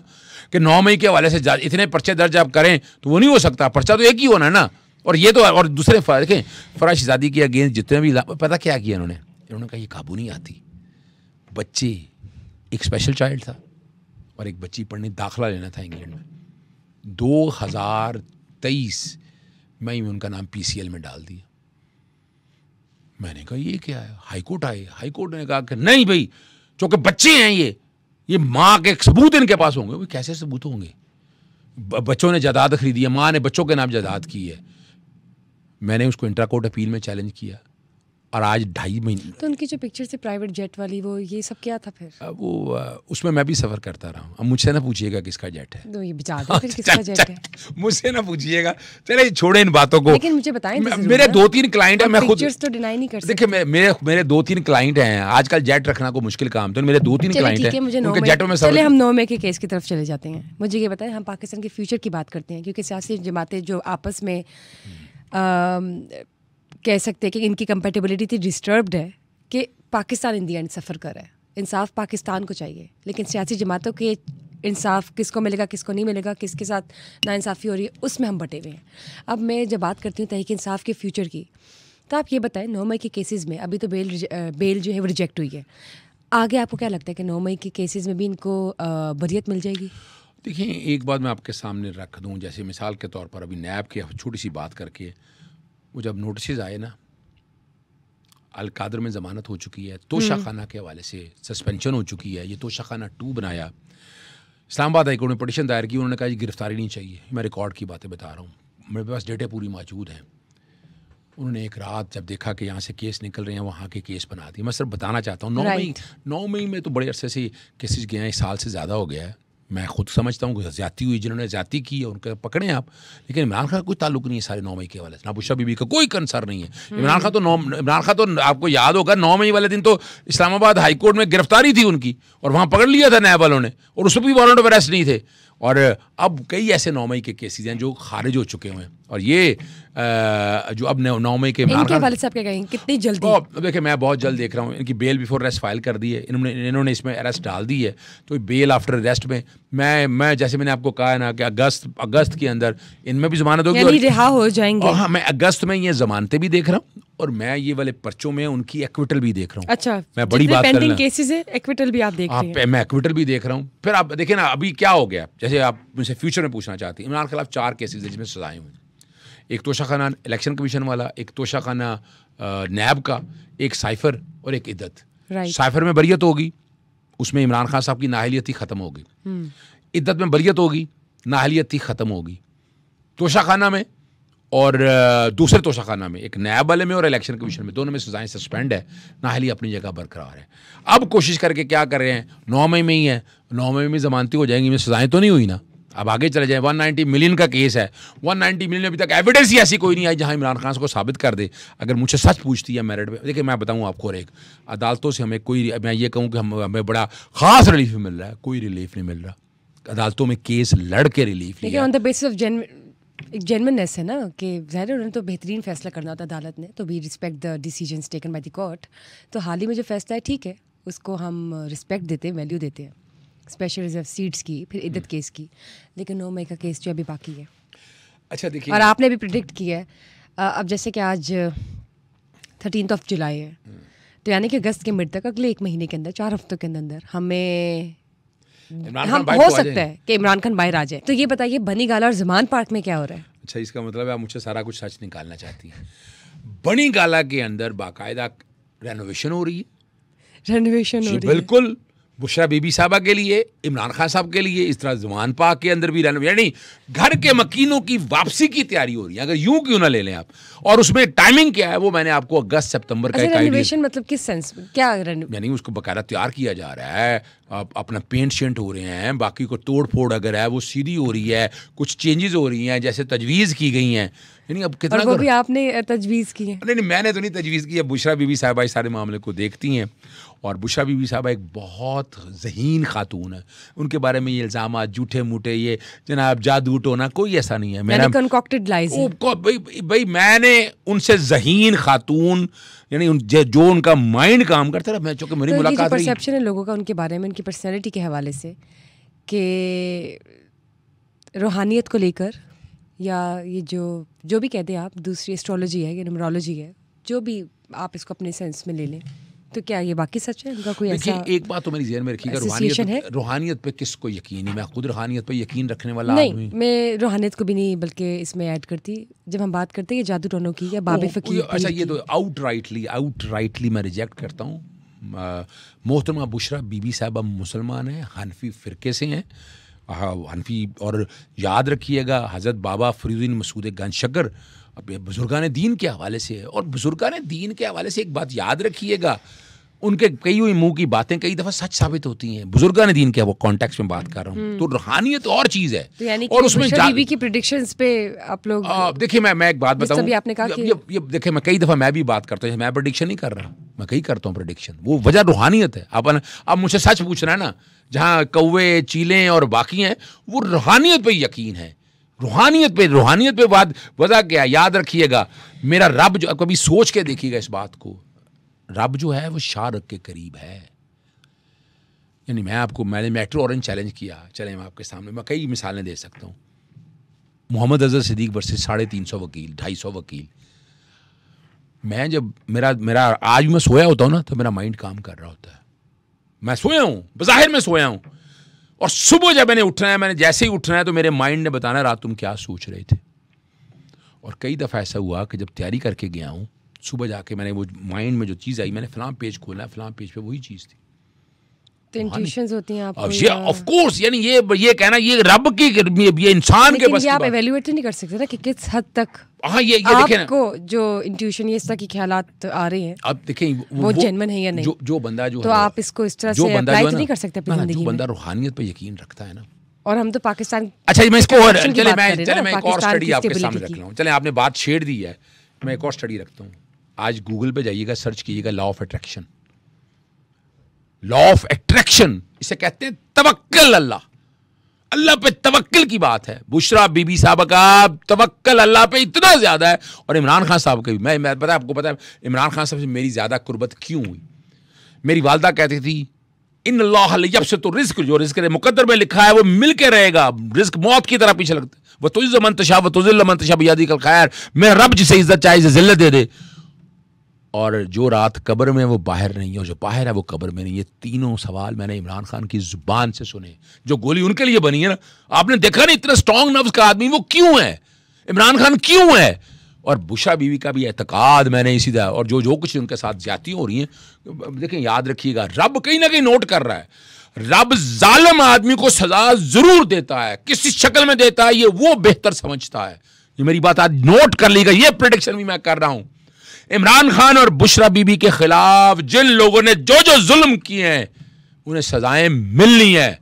B: कि 9 मई के हवाले से इतने पर्चे दर्ज आप करें तो वो नहीं हो सकता, पर्चा तो एक ही होना ना। और ये तो और दूसरे देखें, फरा शहजादी के अगेंस्ट जितने भी पता क्या किया इन्होंने कहा ये काबू नहीं आती। बच्चे, एक स्पेशल चाइल्ड था और एक बच्ची पढ़ने दाखिला लेना था इंग्लैंड में, 2023 मई में उनका नाम PCL में डाल दिया। मैंने कहा ये क्या है? हाईकोर्ट आए, हाईकोर्ट ने कहा कि नहीं भाई, चूंकि बच्चे हैं ये, ये माँ के सबूत इनके पास होंगे। वो कैसे सबूत होंगे? बच्चों ने जायदाद खरीदी है, माँ ने बच्चों के नाम जायदाद की है। मैंने उसको इंट्रा कोर्ट अपील में चैलेंज किया और आज 2.5 महीने।
A: तो उनकी जो पिक्चर थी प्राइवेट जेट वाली, वो ये सब क्या था फिर?
B: वो उसमें मैं भी सफ़र करता रहा हूँ। अब मुझसे ना पूछिएगा किसका जेट है,
A: तो ये बचा दो फिर किसका जेट है।
B: मुझसे ना पूछिएगा, चले छोड़े इन बातों को।
A: लेकिन मुझे बताएं तो
B: मेरे 2-3 क्लाइंट हैं, मैं खुद
A: पिक्चर्स तो डिनाई नहीं कर सकते।
B: देखिए मेरे 2-3 क्लाइंट हैं। आजकल जेट रखना को मुश्किल काम, तो मेरे 2-3 क्लाइंट हैं, उनके जेटों में
A: चले हम 9 मई के केस की तरफ चले जाते हैं। मुझे ये बताएं, हम पाकिस्तान के फ्यूचर की बात करते हैं, क्योंकि सियासी जमातें जो आपस में कह सकते हैं कि इनकी कंपेटेबिलिटी इतनी डिस्टर्ब्ड है कि पाकिस्तान इन दी एंड सफ़र कर रहा है। इंसाफ पाकिस्तान को चाहिए, लेकिन सियासी जमातों के इंसाफ किसको मिलेगा किसको नहीं मिलेगा, किसके साथ नाइंसाफ़ी हो रही है, उसमें हम बटे हुए हैं। अब मैं जब बात करती हूँ तहरीक इंसाफ के फ्यूचर की, तो आप ये बताएं 9 मई के केसेस में अभी तो बेल जो है वो रिजेक्ट हुई है। आगे आपको क्या लगता है कि 9 मई के केसेस में भी इनको बरियत मिल जाएगी?
B: देखिए, एक बात मैं आपके सामने रख दूँ, जैसे मिसाल के तौर पर अभी नैब की छोटी सी बात करके, वो जब नोटिस आए ना, अलकादर में ज़मानत हो चुकी है, तोशा खाना के हवाले से सस्पेंशन हो चुकी है, ये तोशा खाना 2 बनाया, इस्लामाबाद हाई कोर्ट में पटिशन दायर की, उन्होंने कहा ये गिरफ्तारी नहीं चाहिए। मैं रिकॉर्ड की बातें बता रहा हूँ, मेरे पास डेटे पूरी मौजूद हैं। उन्होंने एक रात जब देखा कि यहाँ से केस निकल रहे हैं, वहाँ के केस बना दिए। मैं सिर्फ बताना चाहता हूँ 9 मई में तो बड़े अरसे से केसेस गए हैं, 1 साल से ज़्यादा हो गया है। मैं खुद समझता हूँ कि ज़्यादती हुई, जिन्होंने ज़्यादती की है उनके पकड़े आप, लेकिन इमरान खान का कोई ताल्लुक नहीं है सारे 9 मई के वाले से, ना बुशरा बीबी का कोई कंसर्न नहीं है। इमरान खान तो आपको याद होगा 9 मई वाले दिन तो इस्लामाबाद हाई कोर्ट में गिरफ्तारी थी उनकी, और वहाँ पकड़ लिया था नैब वालों ने, और उसमें भी वारंट ऑफ अरेस्ट नहीं थे। और अब कई ऐसे 9 मई के केसेस हैं जो खारिज हो चुके हुए हैं, और ये जो अब 9 मई के
A: इनके हवाले से आप क्या कहेंगे, कितनी जल्दी?
B: देखिए, मैं बहुत जल्द देख रहा हूँ। इनकी बेल बिफोर अरेस्ट फाइल कर दी है, इन्होंने इसमें अरेस्ट डाल दी है, तो बेल आफ्टर अरेस्ट में मैं जैसे मैंने आपको कहा है ना कि अगस्त के अंदर इनमें भी जमानत होगी,
A: यानी रिहा हो जाएंगे।
B: हाँ, मैं अगस्त में ये जमानतें भी देख रहा हूँ, और मैं ये वाले पर्चों में उनकी एक्विटल भी देख रहा हूँ।
A: अच्छा,
B: मैं बड़ी बात कर रहा
A: केसेस है, एक्विटल भी आप देख रहे हैं?
B: मैं एक्विटल भी देख रहा हूँ। फिर आप देखिए ना, अभी क्या हो गया, जैसे आप मुझसे फ्यूचर में पूछना चाहती हैं, इमरान के खिलाफ 4 केसेस हैं जिसमें सजाएं हुई। एक तोशाखाना इलेक्शन कमीशन वाला, एक तोशाखाना नैब का, एक साइफर और एक इद्दत। साइफर में बरियत होगी, उसमें इमरान खान साहब की नाहलियत ही ख़त्म होगी। इद्दत में बरियत होगी, नाहलियत ही ख़त्म होगी। तोशाखाना में और दूसरे तोशाखाना में, एक नैब वाले में और इलेक्शन कमीशन में, दोनों में सजाएं सस्पेंड है, नाहली अपनी जगह बरकरार है। अब कोशिश करके क्या कर रहे हैं, 9 मई में ही है, 9 मई में ज़मानती हो जाएंगी, में सजाएं तो नहीं हुई ना। अब आगे चले जाए, 190 मिलियन का केस है, 190 मिलियन अभी तक एविडेंस ही ऐसी कोई नहीं आई जहां इमरान खान को साबित कर दे। अगर मुझसे सच पूछती है मेरिट पे, देखिए मैं बताऊं आपको, और एक अदालतों से हमें कोई, मैं ये कहूँ कि हमें बड़ा ख़ास रिलीफ मिल रहा है, कोई रिलीफ नहीं मिल रहा। अदालतों में केस लड़ के रिलीफ लिया,
A: on the basis of genuineness है ना, कि ज़ाहिर उन्होंने तो बेहतरीन फैसला करना होता अदालत ने, तो we respect the decisions taken by the court. तो हाल ही में जो फैसला है ठीक है, उसको हम रिस्पेक्ट देते हैं, वैल्यू देते हैं, स्पेशल रिजर्व सीट्स की, फिर इद्दत केस की। लेकिन 9 मई का केस जो अभी बाकी है।
B: अच्छा देखिए,
A: और आपने भी प्रिडिक्ट किया है, अब जैसे कि आज 13 जुलाई है, तो यानी कि अगस्त के मिड तक, अगले 1 महीने के अंदर, 4 हफ्तों के अंदर हमें हो सकता है कि इमरान खान बाहर आ जाए। तो ये बताइए, बनी गाला और ज़मान पार्क में क्या हो रहा है?
B: अच्छा, इसका मतलब है आप मुझसे सारा कुछ सच निकालना चाहती हैं। बनी गाला के अंदर बाकायदा रेनोवेशन हो रही है,
A: रेनोवेशन हो रही है,
B: बिल्कुल बुशरा बीबी साहबा के लिए, इमरान खान साहब के लिए, इस तरह ज़मान पार्क के अंदर भी रेनोवेशन, यानी घर के मकीनों की वापसी की तैयारी हो रही है, अगर यूं क्यों ना ले लें आप। और उसमें टाइमिंग क्या है वो मैंने आपको अगस्त सितंबर का
A: रेनोवेशन मतलब किस सेंस में, क्या
B: यानी उसको बकायदा तैयार किया जा रहा है, अपना पेंट शेंट हो रहे हैं, बाकी को तोड़ फोड़ अगर है वो सीधी हो रही है, कुछ चेंजेस हो रही हैं जैसे तजवीज़ की गई हैं। यानी अब कितना,
A: और वो भी आपने तजवीज़ की है?
B: नहीं, मैंने तो नहीं तजवीज़ की है, बुशरा बीबी साहबा इस सारे मामले को देखती हैं। और बुशरा बीबी साहबा एक बहुत ज़हीन खातून है, उनके बारे में ये इल्ज़ाम झूठे मूठे, ये जनाब जादू टोना, कोई ऐसा नहीं है। मैंने
A: कंकॉक्टेड लाइज है
B: भाई, मैंने उनसे ज़हीन खातून, यानी जो उनका माइंड काम करता रहा, मैं चूँकि मेरी मुलाकात रही,
A: परसेप्शन है लोगों का उनके बारे में, उनकी पर्सनैलिटी के हवाले से, कि रूहानियत को लेकर, या ये जो भी कहते हैं आप, दूसरी एस्ट्रोलॉजी है या न्यूमरोलॉजी है, जो भी आप इसको अपने सेंस में ले लें, तो क्या ये बाकी सच है? उनका कोई ऐसा,
B: एक बात तो मेरी ज़हन में रखिएगा, रूहानियत पे किसको यकीन है? मैं खुद रूहानियत पे यकीन रखने वाला
A: नहीं, मैं रूहानियत को भी नहीं बल्कि इसमें ऐड करती, जब हम बात करते हैं जादू टोनों की या बाबे फकीर।
B: अच्छा, ये तो आउट राइटली मैं रिजेक्ट करता हूँ। मोहतरमा बुशरा बीबी साहबा मुसलमान हैं, हनफी फ़िरके से हैं, हनफी। और याद रखिएगा हज़रत बाबा फरीदुद्दीन मसूद गंजशकर बुजुर्गान दीन के हवाले से है। और बुजुर्गान दीन के हवाले से एक बात याद रखिएगा, उनके कई हुई मुंह की बातें कई दफ़ा सच साबित होती हैं। बुजुर्गान दीन के वो कॉन्टेक्स्ट में बात कर रहा हूँ, तो रूहानियत और चीज़ है।
A: तो यानी
B: और उसमें
A: बीबी की प्रेडिक्शंस पे आप लोग
B: देखिए, मैं एक बात बताऊँ,
A: आपने कहा कि
B: ये देखिए, मैं कई दफ़ा मैं भी बात करता हूँ, मैं प्रेडिक्शन नहीं कर रहा, मैं कहीं करता हूँ प्रेडिक्शन। वो वजह रूहानियत है। अब मुझसे सच पूछना है ना, जहाँ कौवे चीलें और बाकी हैं, वो रूहानियत पे यकीन है। रूहानियत पे बात वजह क्या, याद रखिएगा मेरा रब जो, कभी सोच के देखिएगा इस बात को, रब जो है वो शारक के करीब है। यानी मैंने मेट्रो ऑरेंज चैलेंज किया, चले मैं आपके सामने मैं कई मिसालें दे सकता हूँ। मोहम्मद अजहर सिद्दीक वर्सेस 350 वकील, 250 वकील। मैं जब मेरा आज मैं सोया होता हूँ ना, तो मेरा माइंड काम कर रहा होता है। मैं सोया हूँ, बज़ाहिर में सोया हूँ, और सुबह जब मैंने उठना है, मैंने जैसे ही उठना है, तो मेरे माइंड ने बताना रात तुम क्या सोच रहे थे। और कई दफ़ा ऐसा हुआ कि जब तैयारी करके गया हूँ, सुबह जाके मैंने वो माइंड में जो चीज़ आई, मैंने फलां पेज खोला, फलां पेज पे वही चीज़ थी।
A: तो इंट्यूशंस होती हैं आपको,
B: ये ऑफ कोर्स, यानी ये कहना ये रब की, ये इंसान के बस की
A: आप
B: बात।
A: एवेल्युएट नहीं कर सकते ना कि किस हद तक
B: हाँ, ये देखें ना,
A: आपको जो इंट्यूशन ये इस तरह की ख्यालात आ रहे हैं,
B: अब देखें
A: वो जेन्युइन है या नहीं।
B: जो बंदा जो
A: तो
B: है,
A: आप इसको इस तरह से अप्लाई तो नहीं कर सकते अपनी जिंदगी में।
B: जो बंदा रूहानियत पे यकीन रखता है ना,
A: और हम तो पाकिस्तान,
B: अच्छा मैं इसको चले मैं एक और
A: पाकिस्तान
B: स्टडी
A: की
B: आपके सामने
A: stability
B: रख
A: की।
B: रहा हूँ। चले आपने बात छेड़ दी है, मैं एक और स्टडी रखता हूँ। आज गूगल पे जाइएगा, सर्च कीजिएगा law of attraction. Law of attraction इसे कहते हैं तवक्कल अल्लाह पे तवक्कल की बात है। बुशरा बीबी साहब का तवक्कल अल्लाह पे इतना ज्यादा है, और इमरान खान साहब का भी। मैं पता आपको पता है इमरान खान साहब से मेरी ज्यादा कुर्बत क्यों हुई। मेरी वालदा कहती थी इन अल्लाह यब्सुतु तो रिस्क, जो रिस्क मुकद्दर में लिखा है वो मिल के रहेगा। रिस्क मौत की तरह पीछे लगता है। वो तुझ मन तशा व तुजिल मन तशा बियदिकल खैर, मेरा रब जिसे इज्जत चाहे जिल्लत दे दे। और जो रात कब्र में वो बाहर नहीं है, और जो बाहर है वो कब्र में नहीं। ये तीनों सवाल मैंने इमरान खान की जुबान से सुने। जो गोली उनके लिए बनी है ना, आपने देखा नहीं इतना स्ट्रॉन्ग नफ्स का आदमी वो क्यों है, इमरान खान क्यों है। और बुशरा बीवी का भी एतकाद मैंने इसी तरह, और जो कुछ उनके साथ ज्यादती हो रही हैं, देखें याद रखिएगा रब कहीं ना कहीं नोट कर रहा है। रब जालिम आदमी को सजा जरूर देता है, किसी शक्ल में देता है, ये वो बेहतर समझता है। ये मेरी बात आज नोट कर लीजिएगा, ये प्रेडिक्शन भी मैं कर रहा हूं। इमरान खान और बुशरा बीबी के खिलाफ जिन लोगों ने जो जुल्म किए हैं उन्हें सजाएं मिलनी है।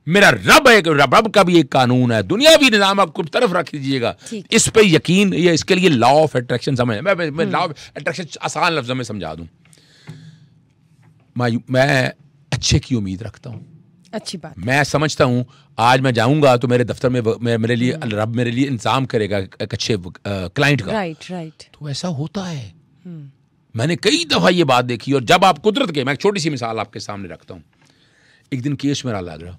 B: मेरा रब है, रब का भी एक कानून है। दुनियावी निजाम आपको तरफ रख दीजिएगा, इस पे यकीन, ये इसके लिए लॉ ऑफ अट्रैक्शन समझ। मैं लॉ ऑफ अट्रैक्शन आसान लफ्जों में समझा दूं। मैं अच्छे की उम्मीद रखता हूं,
A: अच्छी बात।
B: मैं समझता हूं आज मैं जाऊंगा तो मेरे दफ्तर में मेरे लिए रब मेरे लिए इंतजाम करेगा एक अच्छे क्लाइंट का।
A: राइट। तो
B: ऐसा होता है। मैंने कई दफा ये बात देखी। और जब आप कुदरत के, मैं एक छोटी सी मिसाल आपके सामने रखता हूं। एक दिन केस मेरा लग रहा,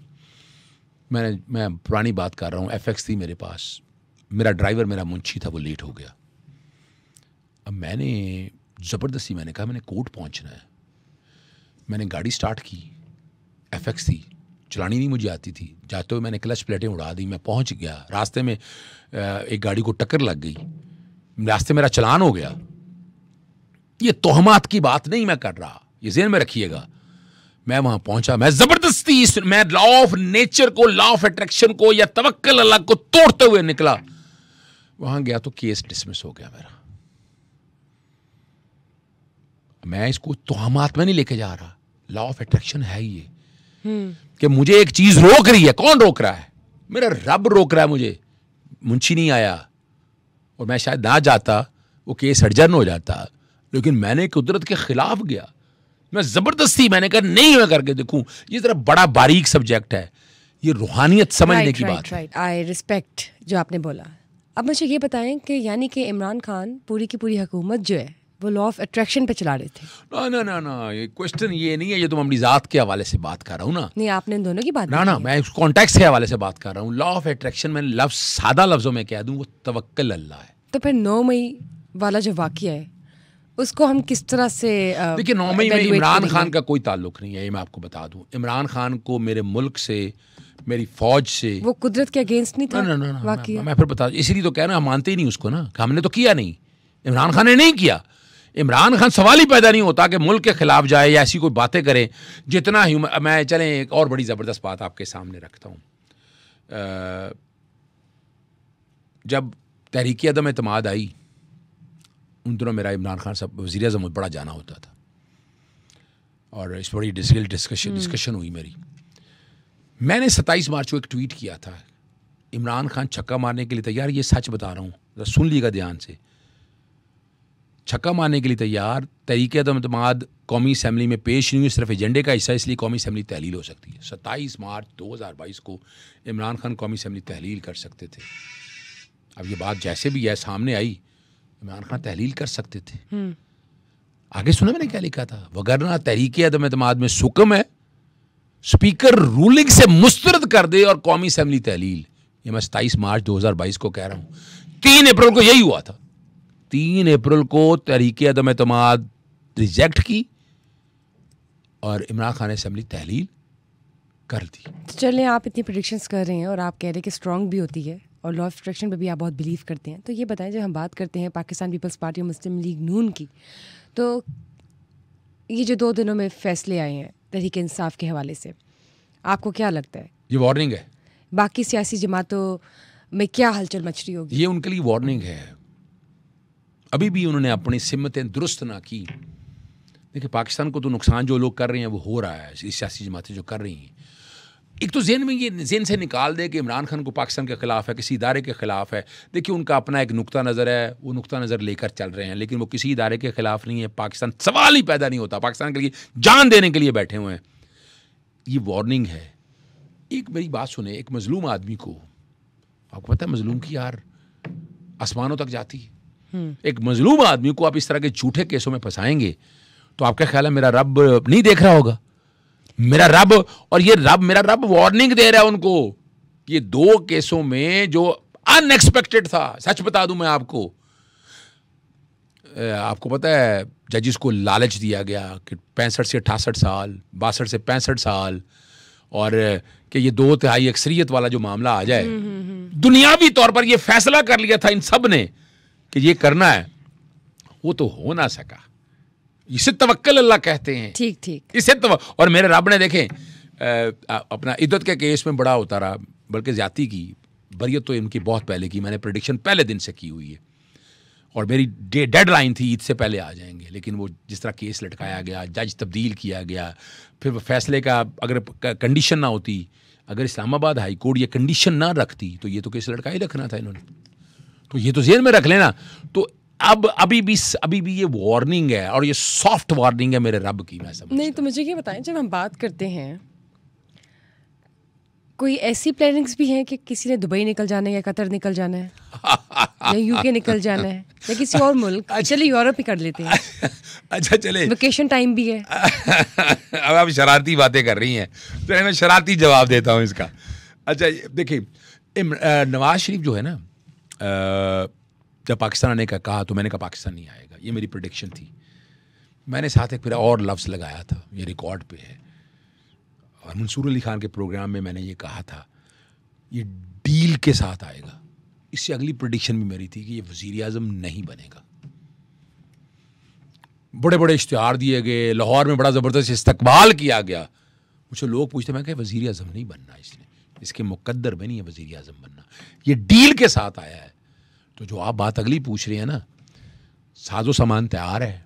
B: मैं पुरानी बात कर रहा हूं, FX थी मेरे पास, मेरा ड्राइवर मेरा मुंशी था, वो लेट हो गया। अब मैंने ज़बरदस्ती मैंने कहा मैंने कोर्ट पहुंचना है। मैंने गाड़ी स्टार्ट की, FX थी, चलानी नहीं मुझे आती थी। जाते हुए मैंने क्लच प्लेटें उड़ा दी, मैं पहुंच गया। रास्ते में एक गाड़ी को टक्कर लग गई, रास्ते मेरा चलान हो गया। ये तोहमात की बात नहीं मैं कर रहा, ये ज़हन में रखिएगा। मैं वहां पहुंचा, मैं जबरदस्ती मैं लॉ ऑफ नेचर को, लॉ ऑफ अट्रैक्शन को या तवक्कल अल्लाह को तोड़ते हुए निकला। वहां गया तो केस डिसमिस हो गया मेरा। मैं इसको तोहमात में नहीं लेके जा रहा, लॉ ऑफ अट्रैक्शन है ये कि मुझे एक चीज रोक रही है। कौन रोक रहा है? मेरा रब रोक रहा है मुझे। मुंशी नहीं आया और मैं शायद ना जाता, वो केस अर्जन हो जाता, लेकिन मैंने कुदरत के खिलाफ गया। मैं जबरदस्ती मैंने कहा नहीं मैं करके देखूं। ये जरा बड़ा बारीक सब्जेक्ट है, ये रूहानियत समझने की बात है।
A: आई रिस्पेक्ट जो आपने बोला। अब मुझे ये बताएं कि यानी कि इमरान खान पूरी की पूरी हुकूमत जो है वो लॉ ऑफ अट्रैक्शन पे चला रहे थे।
B: ना, ये क्वेश्चन ये नहीं है, ये तो मैं अपनी जात के हवाले से बात कर रहा हूँ ना।
A: नहीं, आपने इन दोनों की बात
B: ना, मैं कॉन्टेक्स्ट के हवाले से बात कर रहा हूँ। लॉ ऑफ अट्रैक्शन में लफ्ज सादा लफ्जों में कह दूं, वो तवक्कल अल्लाह है।
A: तो फिर 9 मई वाला जो वाकया है उसको हम किस तरह से
B: देखिए, 9 मई में इमरान खान का कोई ताल्लुक नहीं है, ये मैं आपको बता दूं। इमरान खान को मेरे मुल्क से, मेरी फौज से, वो
A: कुदरत के अगेंस्ट नहीं था।
B: ना, मैं फिर बता, इसीलिए तो कह रहा हूं, हम मानते ही नहीं उसको ना, हमने तो किया नहीं, इमरान खान ने नहीं किया। इमरान खान सवाल ही पैदा नहीं होता कि मुल्क के खिलाफ जाए या ऐसी कोई बातें करे जितना मैं चलें एक और बड़ी ज़बरदस्त बात आपके सामने रखता हूँ। जब तहरीक अदम एतमाद आई उन दिनों मेरा इमरान खान साहब वज़ीर आज़म बड़ा जाना होता था और इस बड़ी डिस्कशन हुई मेरी। मैंने 27 मार्च को एक ट्वीट किया था, इमरान खान छक्का मारने के लिए तैयार, ये सच बता रहा हूँ, सुन लीजिएगा ध्यान से, छक्का मारने के लिए तैयार, तहरीक अदम एतमाद कौमी असम्बली में पेश नहीं हुई, सिर्फ एजेंडे का हिस्सा, इसलिए कौमी असम्बली तहलील हो सकती है। 27 मार्च 2022 को इमरान खान कौमी असम्बली तहलील कर सकते थे। अब ये बात जैसे भी है सामने आई, इमरान खान तहलील कर सकते थे। आगे सुना मैंने क्या लिखा था, वगरना तहरीक अदम एतमाद में सुकम है, स्पीकर रूलिंग से मुस्तरद कर दे और कौमी असम्बली तहलील। ये मैं 27 मार्च 2022 को कह रहा हूँ। 3 अप्रैल को यही हुआ था। 3 अप्रैल को तहरीक अदम एतमाद रिजेक्ट की और इमरान खान ने असम्बली तहलील कर दी।
A: तो चलिए, आप इतनी प्रेडिक्शंस कर रहे हैं और आप कह रहे हैं कि स्ट्रांग भी होती है और लॉ ऑफ अट्रैक्शन पे भी आप बहुत बिलीव करते हैं, तो ये बताएं, जब हम बात करते हैं पाकिस्तान पीपल्स पार्टी और मुस्लिम लीग नून की, तो ये जो 2 दिनों में फैसले आए हैं तहरीक इंसाफ के हवाले से, आपको क्या लगता है
B: ये वार्निंग है?
A: बाकी सियासी जमातों में क्या हलचल मच रही होगी?
B: ये उनके लिए वार्निंग है। अभी भी उन्होंने अपनी सिमतें दुरुस्त ना की। देखिए, पाकिस्तान को तो नुकसान जो लोग कर रहे हैं वो हो रहा है, सियासी जमातें जो कर रही हैं। एक तो जेन से निकाल दे कि इमरान खान को पाकिस्तान के ख़िलाफ़ है, किसी इदारे के ख़िलाफ़ है। देखिए, उनका अपना एक नुक्ता नज़र है, वो नुक्ता नज़र लेकर चल रहे हैं, लेकिन वो किसी इदारे के ख़िलाफ़ नहीं है। पाकिस्तान सवाल ही पैदा नहीं होता, पाकिस्तान के लिए जान देने के लिए बैठे हुए हैं। ये वार्निंग है। एक मेरी बात सुने, एक मजलूम आदमी को, आपको पता है मजलूम की यार आसमानों तक जाती है। एक मजलूम आदमी को आप इस तरह के झूठे केसों में फंसाएंगे तो आपका ख्याल है मेरा रब नहीं देख रहा होगा? मेरा रब, और ये मेरा रब वार्निंग दे रहा है उनको। ये 2 केसों में जो अनएक्सपेक्टेड था, सच बता दूं मैं आपको, आपको पता है जजिस को लालच दिया गया कि 65 से 68 साल, 62 से 65 साल, और कि ये 2/3 अक्सरियत वाला जो मामला आ जाए। दुनियावी तौर पर ये फैसला कर लिया था इन सब ने कि ये करना है, वो तो हो ना सका। इसे तवक्कल अल्लाह कहते हैं।
A: ठीक।
B: इसे और मेरे रब ने देखें अपना इद्दत के केस में बड़ा होता रहा, बल्कि ज्यादती की, बरियत तो इनकी बहुत पहले की, मैंने प्रेडिक्शन पहले दिन से की हुई है और मेरी डेडलाइन थी ईद से पहले आ जाएंगे, लेकिन वो जिस तरह केस लटकाया गया, जज तब्दील किया गया, फिर वो फैसले का अगर कंडीशन ना होती, अगर इस्लामाबाद हाई कोर्ट ये कंडीशन ना रखती तो ये तो केस लटका ही रखना था इन्होंने। तो ये तो जेल में रख लेना। तो अब अभी भी ये वार्निंग है, और ये सॉफ्ट वार्निंग है मेरे रब की, मैं समझता।
A: नहीं, तो मुझे ये बताएं, जब हम बात करते हैं, कोई ऐसी प्लानिंग्स भी हैं कि किसी ने दुबई निकल जाना है या कतर निकल जाना है या यूके निकल जाना है या किसी और मुल्क? चलिए यूरोप ही कर लेते हैं।
B: अच्छा चले,
A: वेकेशन टाइम भी है।
B: अब आप शरारती बातें कर रही हैं तो मैं शरारती जवाब देता हूँ इसका। अच्छा देखिए, नवाज शरीफ जो है ना, जब पाकिस्तान आने का कहा तो मैंने कहा पाकिस्तान नहीं आएगा, ये मेरी प्रेडिक्शन थी। मैंने साथ एक फिर और लफ्ज़ लगाया था, ये रिकॉर्ड पे है, और मंसूर अली खान के प्रोग्राम में मैंने ये कहा था, ये डील के साथ आएगा। इससे अगली प्रेडिक्शन भी मेरी थी कि ये वज़ीर आज़म नहीं बनेगा। बड़े बड़े इश्तिहार दिए गए, लाहौर में बड़ा ज़बरदस्त इस्तकबाल किया गया। मुझे लोग पूछते, मैं कहा वज़ीर आज़म नहीं बनना, इसके मुकद्दर में नहीं है वज़ीर आज़म बनना, ये डील के साथ आया है। तो जो आप बात अगली पूछ रही है ना, साजो सामान तैयार है।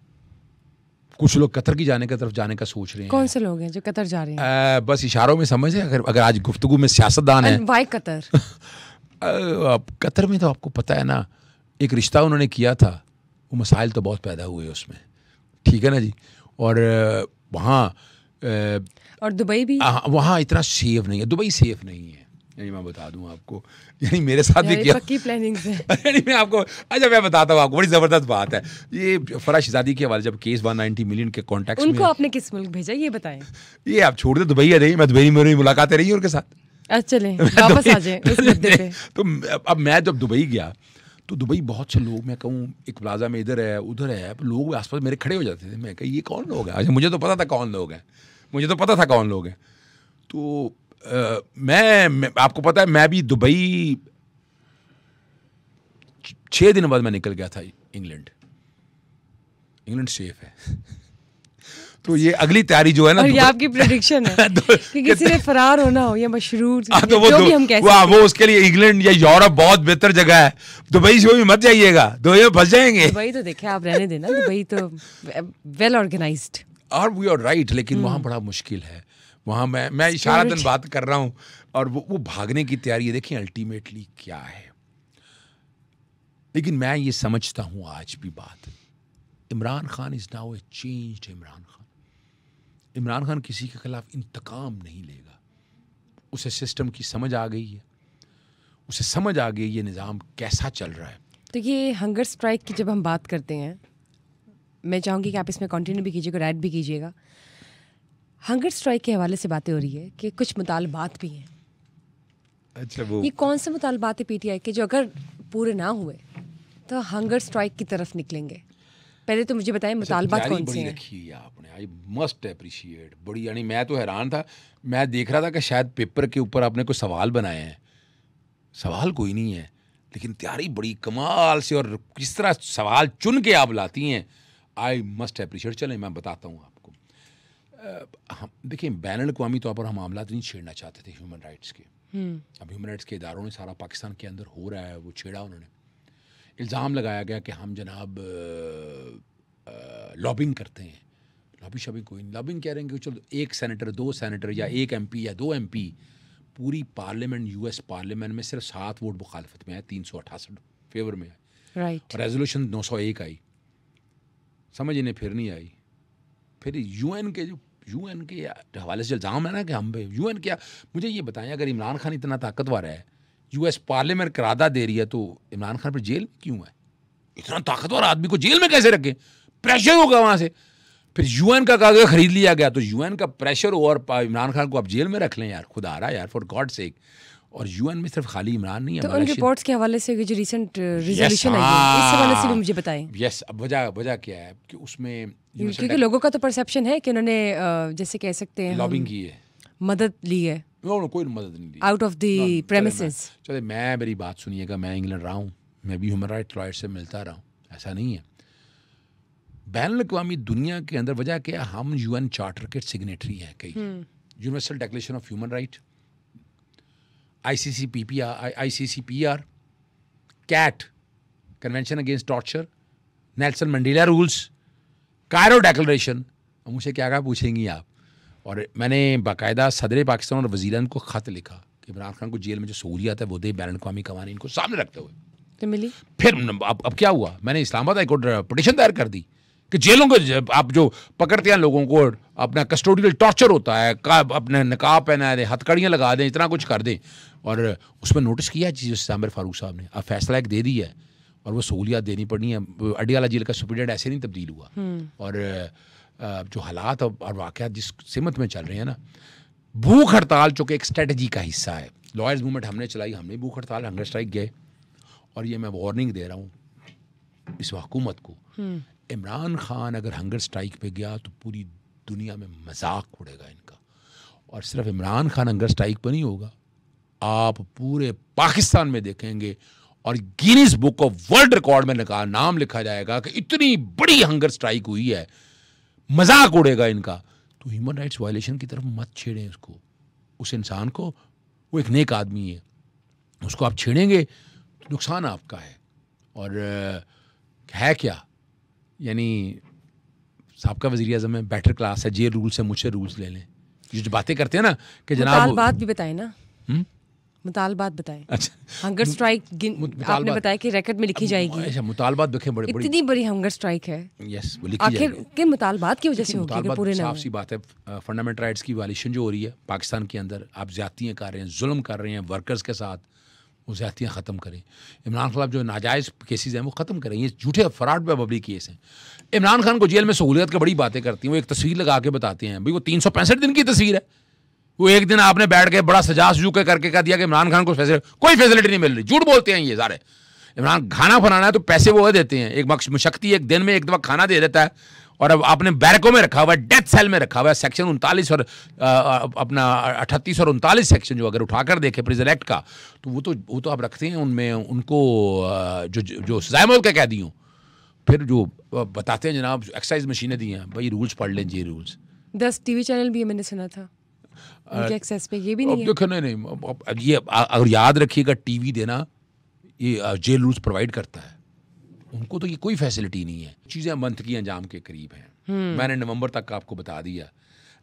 B: कुछ लोग कतर की तरफ जाने का सोच रहे हैं।
A: कौन से लोग हैं जो कतर जा रहे हैं?
B: बस इशारों में समझ है। अगर आज गुफ्तगू में सियासतदान है,
A: वाई कतर?
B: कतर में तो आपको पता है ना, एक रिश्ता उन्होंने किया था, वो मसाइल तो बहुत पैदा हुए उसमें, ठीक है ना जी। और वहाँ
A: और दुबई भी,
B: वहाँ इतना सेफ नहीं है, दुबई सेफ नहीं है, यानी मैं बता दूं आपको, यानी मेरे साथ भी किया,
A: पक्की प्लानिंग्स है।
B: यानी मैं आपको, अच्छा मैं बताता हूँ आपको, बड़ी ज़बरदस्त बात है ये। फराह शहजादी के हवाले जब केस 190 मिलियन के कॉन्टेक्स्ट में,
A: उनको आपने किस मुल्क भेजा ये बताएं?
B: ये आप छोड़ दे, दुबई रही, मैं दुबई में मेरी मुलाकातें रही उनके साथ।
A: अच्छा चलें, वापस आ जाएं उस मुद्दे पे।
B: तो अब मैं जब दुबई गया तो दुबई बहुत से लोग, मैं कहूँ एक प्लाजा में इधर है उधर है, लोग आसपास मेरे खड़े हो जाते थे। मैं कहा ये कौन लोग हैं? अच्छा मुझे तो पता था कौन लोग हैं, तो मैं आपको पता है, मैं भी दुबई 6 दिन बाद मैं निकल गया था इंग्लैंड। इंग्लैंड सेफ है। तो ये अगली तैयारी जो है ना,
A: और ये आपकी प्रेडिक्शन है कि किसी ने फरार होना हो या मशरूर,
B: तो वो
A: जो भी हम कह सकते हैं।
B: वो उसके लिए इंग्लैंड या यूरोप बहुत बेहतर जगह है। दुबई से भी मत जाइएगा, दुबई में फंस जाएंगे।
A: दुबई तो देखे आप, रहने देना, दुबई तो वेल ऑर्गेनाइज्ड।
B: और वी आर राइट, लेकिन वहाँ बड़ा मुश्किल है। वहाँ मैं इशारतन बात कर रहा हूँ, और वो भागने की तैयारी है। देखिए अल्टीमेटली क्या है, लेकिन मैं ये समझता हूँ आज भी बात, Imran Khan is now A changed Imran Khan. Imran Khan किसी के खिलाफ इंतकाम नहीं लेगा। उसे सिस्टम की समझ आ गई है, उसे समझ आ गई ये निज़ाम कैसा चल रहा है।
A: तो ये हंगर स्ट्राइक की जब हम बात करते हैं, मैं चाहूँगी कि आप इसमें कंटिन्यू भी कीजिएगा, ऐड भी कीजिएगा। हंगर स्ट्राइक के हवाले से बातें हो रही है कि कुछ मुतालबात भी हैं।
B: अच्छा, वो
A: ये कौन से मुतालबात है पीटीआई के जो अगर पूरे ना हुए तो हंगर स्ट्राइक की तरफ निकलेंगे? पहले तो मुझे बताएं मुतालबात कौन से हैं।
B: रखी है आपने, आई मस्ट अप्रिशिएट, बड़ी, यानी मैं तो हैरान था। मैं देख रहा था कि शायद पेपर के ऊपर आपने कोई सवाल बनाए हैं, सवाल कोई नहीं है, लेकिन तैयारी बड़ी कमाल से, और किस तरह सवाल चुन के आप लाती हैं, आई मस्ट अप्रिशिएट। चलें मैं बताता हूँ आपको। हम देखिए, बैनुल अक़वामी तौर पर हम मामला नहीं छेड़ना चाहते थे ह्यूमन राइट्स के। अब ह्यूमन राइट्स के इदारों ने सारा पाकिस्तान के अंदर हो रहा है, वो छेड़ा उन्होंने। इल्ज़ाम लगाया गया कि हम जनाब लॉबिंग करते हैं। लॉबी शॉबिंग कोई नहीं, लॉबिंग कह रहे हैं कि चलो एक सेनेटर, दो सेनेटर, या एक एमपी या दो एमपी, पूरी पार्लियामेंट, यूएस पार्लियामेंट में सिर्फ 7 वोट मुखालफत में है, 368 फेवर में है,
A: राइट।
B: रेजोल्यूशन 901 आई, समझ इन्हें फिर नहीं आई। फिर यूएन के हवाले से इल्ज़ाम है ना कि हम पे यूएन क्या, मुझे ये बताएं, अगर इमरान खान इतना ताकतवर है, यूएस पार्लियामेंट करारदाद दे रही है, तो इमरान खान पर जेल में क्यों है? इतना ताकतवर आदमी को जेल में कैसे रखें? प्रेशर होगा वहाँ से। फिर यूएन का कागज खरीद लिया गया, तो यूएन का प्रेशर हो और इमरान खान को आप जेल में रख लें, यार खुदा आ रहा है यार, फॉर गॉड सेक। और यूएन में सिर्फ खाली इमरान नहीं है,
A: तो उन रिपोर्ट्स के हवाले से जो रिसेंट रिजोल्यूशन आई है, इस हवाले से भी मुझे बताएं।
B: यस, अब वजह क्या है कि उसमें,
A: क्योंकि लोगों का तो परसेप्शन है कि उन्होंने जैसे कह सकते हैं
B: लॉबिंग की है,
A: मदद ली है।
B: नो, कोई मदद नहीं ली,
A: आउट ऑफ द प्रेमिसेस।
B: चले मैं मेरी बात सुनिएगा, मैं इंग्लैंड रहा हूँ, मैं भी ह्यूमन राइट्स लॉयर से मिलता रहा हूँ, ऐसा नहीं है। बैनुल अक़वामी दुनिया के अंदर वजह क्या है, हम यूएन चार्टर के सिग्नेटरी हैं, कई universal declaration of human right, ICCPR, CAT, convention against torture, Nelson Mandela rules, Cairo declaration. मुझसे क्या कहा पूछेंगी आप। और मैंने बाकायदा सदर पाकिस्तान और वज़ीर-ए-आज़म को ख़त लिखा कि इमरान खान को जेल में जो सहूलियत है वो दे, बैनुल अक़वामी कवानीन को सामने रखते हुए।
A: तो मिली।
B: फिर अब क्या हुआ, मैंने इस्लामाबाद हाई कोर्ट पिटीशन दायर कर दी कि जेलों को आप जो पकड़ते हैं लोगों को, अपना कस्टोडियल टॉर्चर होता है, अपने नकाब पहना दें, हथकड़ियाँ लगा दें, इतना कुछ कर दें। और उसमें नोटिस किया चीज़ सामिर फारूक साहब ने, अब फैसला एक दे दी है, और वो सहूलियात देनी पड़नी है। अडियाला जेल का सुप्रीडेंट ऐसे नहीं तब्दील हुआ। और जो हालात और वाक़यात जिस सिमत में चल रहे हैं ना, भूख हड़ताल चूँकि एक स्ट्रेटजी का हिस्सा है, लॉयर्स मूवमेंट हमने चलाई, हमने भूख हड़ताल, हंगर स्ट्राइक गए। और ये मैं वार्निंग दे रहा हूँ इस हुकूमत को, इमरान खान अगर हंगर स्ट्राइक पे गया तो पूरी दुनिया में मजाक उड़ेगा इनका। और सिर्फ इमरान खान हंगर स्ट्राइक पर नहीं होगा, आप पूरे पाकिस्तान में देखेंगे और Guinness book of world record में नाम लिखा जाएगा कि इतनी बड़ी हंगर स्ट्राइक हुई है, मजाक उड़ेगा इनका। तो ह्यूमन राइट्स वायलेशन की तरफ मत छेड़ें उसको, उस इंसान को। वो एक नेक आदमी है, उसको आप छेड़ेंगे तो नुकसान आपका है। और है क्या, यानी साबका वज़ीर आज़म है, बेटर क्लास है, जेल रूल से मुझसे रूल्स ले लें। ये जो बातें करते हैं ना कि जनाब,
A: मुतालबात भी बताएं ना, मुतालबात बताएं।
B: अच्छा,
A: हंगर स्ट्राइक आपने बताया कि रिकॉर्ड में लिखी जाएगी।
B: अच्छा, मुतालबात देखें, बड़ी
A: इतनी बड़ी हंगर स्ट्राइक है,
B: यस, वो लिखी जाएगी।
A: आखिर किन मुतालबात की वजह से होगी कि पूरे ना
B: साफ सी बात है, फंडामेंटल राइट्स की वायलेशन जो हो रही है पाकिस्तान के अंदर, आप ज़्यादतियाँ कर रहे हैं, जुल्म कर रहे हैं वर्कर्स के साथ, वो ज़्यादतियाँ ख़त्म करें। इमरान खिलाफ जो नाजायज़ केसेस हैं वो ख़त्म करें, ये झूठे फ्रॉड पे पब्लिक केस हैं। इमरान खान को जेल में सहूलियत की बड़ी बातें करती हैं, वो एक तस्वीर लगा के बताते हैं, भाई वो 365 दिन की तस्वीर है। वो एक दिन आपने बैठ के बड़ा सजा सजू के करके कह दिया कि इमरान खान को कोई फैसिलिटी नहीं मिल रही। झूठ बोलते हैं ये सारे। इमरान खाना बनाना है तो पैसे वो देते हैं, एक मशक्ति एक दिन में एक दफ़ा खाना दे देता है, और अब आपने बैरकों में रखा हुआ है, डेथ सेल में रखा हुआ है। सेक्शन 39 और अपना 38 और 39 सेक्शन जो अगर उठाकर देखे प्रिजन एक्ट का, तो वो तो आप रखते हैं उनमें उनको जो सजाए मौत के कैदी हों, फिर जो बताते हैं जनाब, एक्सरसाइज मशीनें दी हैं, भाई रूल्स पढ़ लें, ये रूल्स
A: 10 टीवी चैनल भी है, मैंने सुना था उनके एक्सेस पे, ये भी नहीं है।
B: देखो नहीं, अब ये अगर याद रखिएगा, टीवी देना ये जेल रूल्स प्रोवाइड करता है, उनको तो ये कोई फैसिलिटी नहीं है। चीज़ें मंथ की अंजाम के करीब हैं। मैंने नवंबर तक का आपको बता दिया,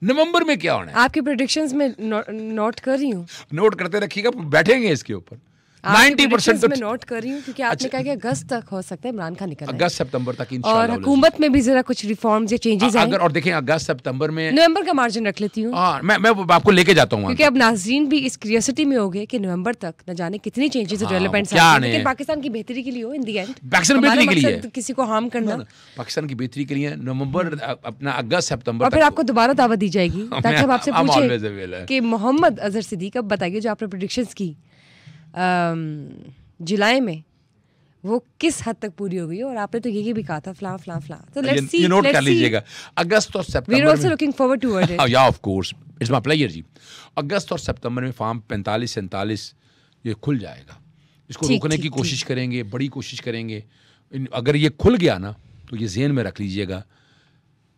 B: नवंबर में क्या होना है।
A: आपके प्रेडिक्शंस में नोट कर रही हूँ,
B: नोट करते रखिएगा, बैठेंगे इसके ऊपर। 90%
A: मैं नोट कर रही हूँ, क्योंकि आपने कहा कि अगस्त तक हो सकता है इमरान खान निकल आए।
B: अगस्त सितंबर तक
A: और
B: इंशाल्लाह।
A: हुकूमत में भी जरा कुछ रिफॉर्म्स या चेंजेस आए।
B: अगर और देखें अगस्त सितंबर में,
A: नवंबर का मार्जिन रख लेती हूँ,
B: हाँ मैं आपको लेके जाता हूँ,
A: क्योंकि अब नाजरीन भी इस क्यूरियोसिटी में हो गए कि नवंबर तक न जाने कितनी चेंजेस डेवलपमेंट्स
B: क्या
A: आए,
B: नहीं
A: लेकिन
B: है।
A: पाकिस्तान की बेहतरी के लिए हो इन दी एंड,
B: पाकिस्तान बेहतरी के लिए,
A: किसी को हार्म करना,
B: पाकिस्तान की बेहतरी के लिए नवंबर अपना अगस्त सितंबर
A: और फिर आपको दोबारा दावत दी जाएगी ताकि हम आपसे
B: I'm always
A: पूछे
B: available.
A: कि मोहम्मद अजहर सिद्दीक, अब बताइए जो आपने प्रेडिक्शंस की जुलाई में, वो किस हद तक पूरी हो गई, और आपने तो ये भी कहा था फला फला फला। तो लेट्स सी,
B: ये नोट कर लीजिएगा, अगस्त और
A: वी
B: सितंबर
A: are also looking forward toward it.
B: या of course, it's my pleasure ji. अगस्त और सितंबर में फार्म 45-47 ये खुल जाएगा। इसको
A: ठीक,
B: रोकने
A: ठीक,
B: की कोशिश करेंगे, बड़ी कोशिश करेंगे। अगर ये खुल गया ना, तो ये ज़हन में रख लीजिएगा,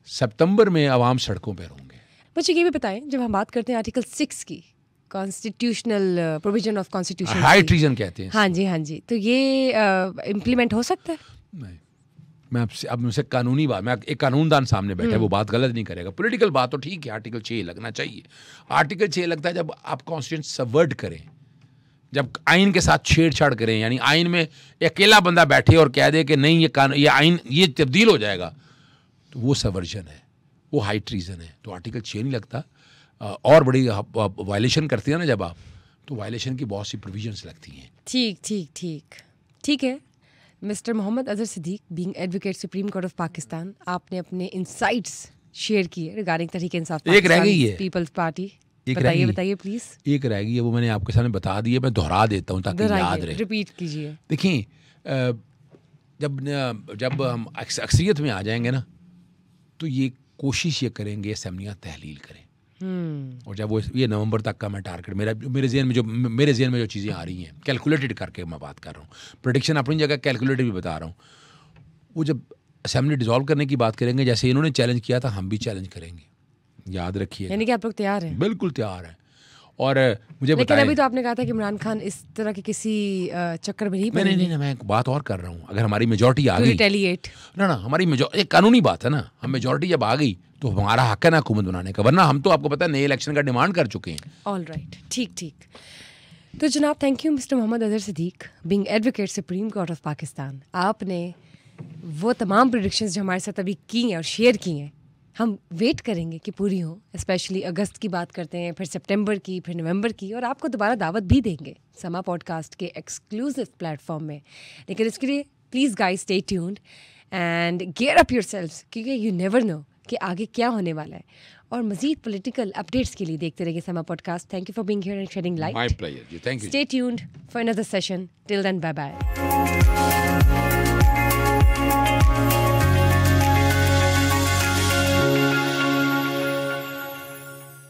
B: सितंबर में आवाम सड़कों पर होंगे।
A: मुझे ये भी बताएं, जब हम बात करते हैं आर्टिकल 6 की, constitutional provision of constitution,
B: high treason कहते हैं।
A: हाँ जी, तो ये इम्प्लीमेंट हो सकता है?
B: नहीं, मैं आपसे अब मुझसे कानूनी बात, मैं एक कानूनदान सामने बैठा है, वो बात गलत नहीं करेगा। पॉलिटिकल बात तो ठीक है, आर्टिकल 6 लगना चाहिए। आर्टिकल 6 लगता है जब आप कॉन्स्टिट्यूशन सबवर्ट करें, जब आइन के साथ छेड़छाड़ करें, यानी आइन में अकेला बंदा बैठे और कह दे कि नहीं ये आइन ये तब्दील हो जाएगा, तो वो सबवर्जन है, वो हाई ट्रीजन है। तो आर्टिकल 6 नहीं लगता। और बड़ी वायलेशन करती है ना जब आप, तो वायलेशन की बहुत सी प्रोविजंस लगती हैं।
A: ठीक है। Mister Mohammad Azhar Siddiq, being advocate supreme court of Pakistan, आपने अपने इनसाइट्स शेयर किए रिगार्डिंग तहरीक इंसाफ
B: एक रह गई है,
A: पीपल्स पार्टी।
B: बताइए
A: प्लीज।
B: एक रह गई है, वो मैंने आपके सामने बता दी है, मैं दोहरा देता हूँ ताकि याद रहे।
A: रिपीट कीजिए।
B: देखिए, जब हम अक्सरियत में आ जाएंगे ना, तो ये कोशिश ये करेंगे असेंबलियाँ तहलील करें। और जब वो ये नवंबर तक का मैं टारगेट, मेरे ज़हन में जो चीज़ें आ रही हैं, कैलकुलेटेड करके मैं बात कर रहा हूँ, प्रेडिक्शन अपनी जगह, कैलकुलेटेड भी बता रहा हूँ। वो जब असेंबली डिसॉल्व करने की बात करेंगे, जैसे इन्होंने चैलेंज किया था, हम भी चैलेंज करेंगे, याद रखिए।
A: यानी कि आप लोग तैयार हैं?
B: बिल्कुल तैयार हैं। और मुझे
A: लेकिन
B: बताएं,
A: अभी तो आपने कहा था कि इमरान खान इस तरह के किसी चक्कर में नहीं पड़ेंगे।
B: नहीं, मैं एक बात और कर रहा हूँ। अगर हमारी मेजॉरिटी आ गई,
A: रिटेलिएट
B: ना हमारी एक कानूनी बात है ना, हम मेजॉरिटी जब आ गई तो हमारा हक है ना हुकूमत बनाने का, वरना हम तो आपको पता है नए इलेक्शन का डिमांड कर चुके हैं।
A: ऑल राइट, ठीक। तो जनाब, thank you mister Mohammad Azhar Siddiq, being advocate supreme court of Pakistan. आपने वो तमाम प्रेडिक्शंस जो हमारे साथ अभी की हैं और शेयर की हैं, हम वेट करेंगे कि पूरी हो। स्पेशली अगस्त की बात करते हैं, फिर सितंबर की, फिर नवंबर की, और आपको दोबारा दावत भी देंगे समा पॉडकास्ट के एक्सक्लूसिव प्लेटफॉर्म में। लेकिन इसके लिए please guys stay tuned and gear up yourselves, क्योंकि यू नेवर नो कि आगे क्या होने वाला है। और मजीद पॉलिटिकल अपडेट्स के लिए देखते रहिए Samaa podcast. Thank you for being here and shedding light.
B: My pleasure जी, thank you.
A: Stay tuned for another session. Till then, bye bye.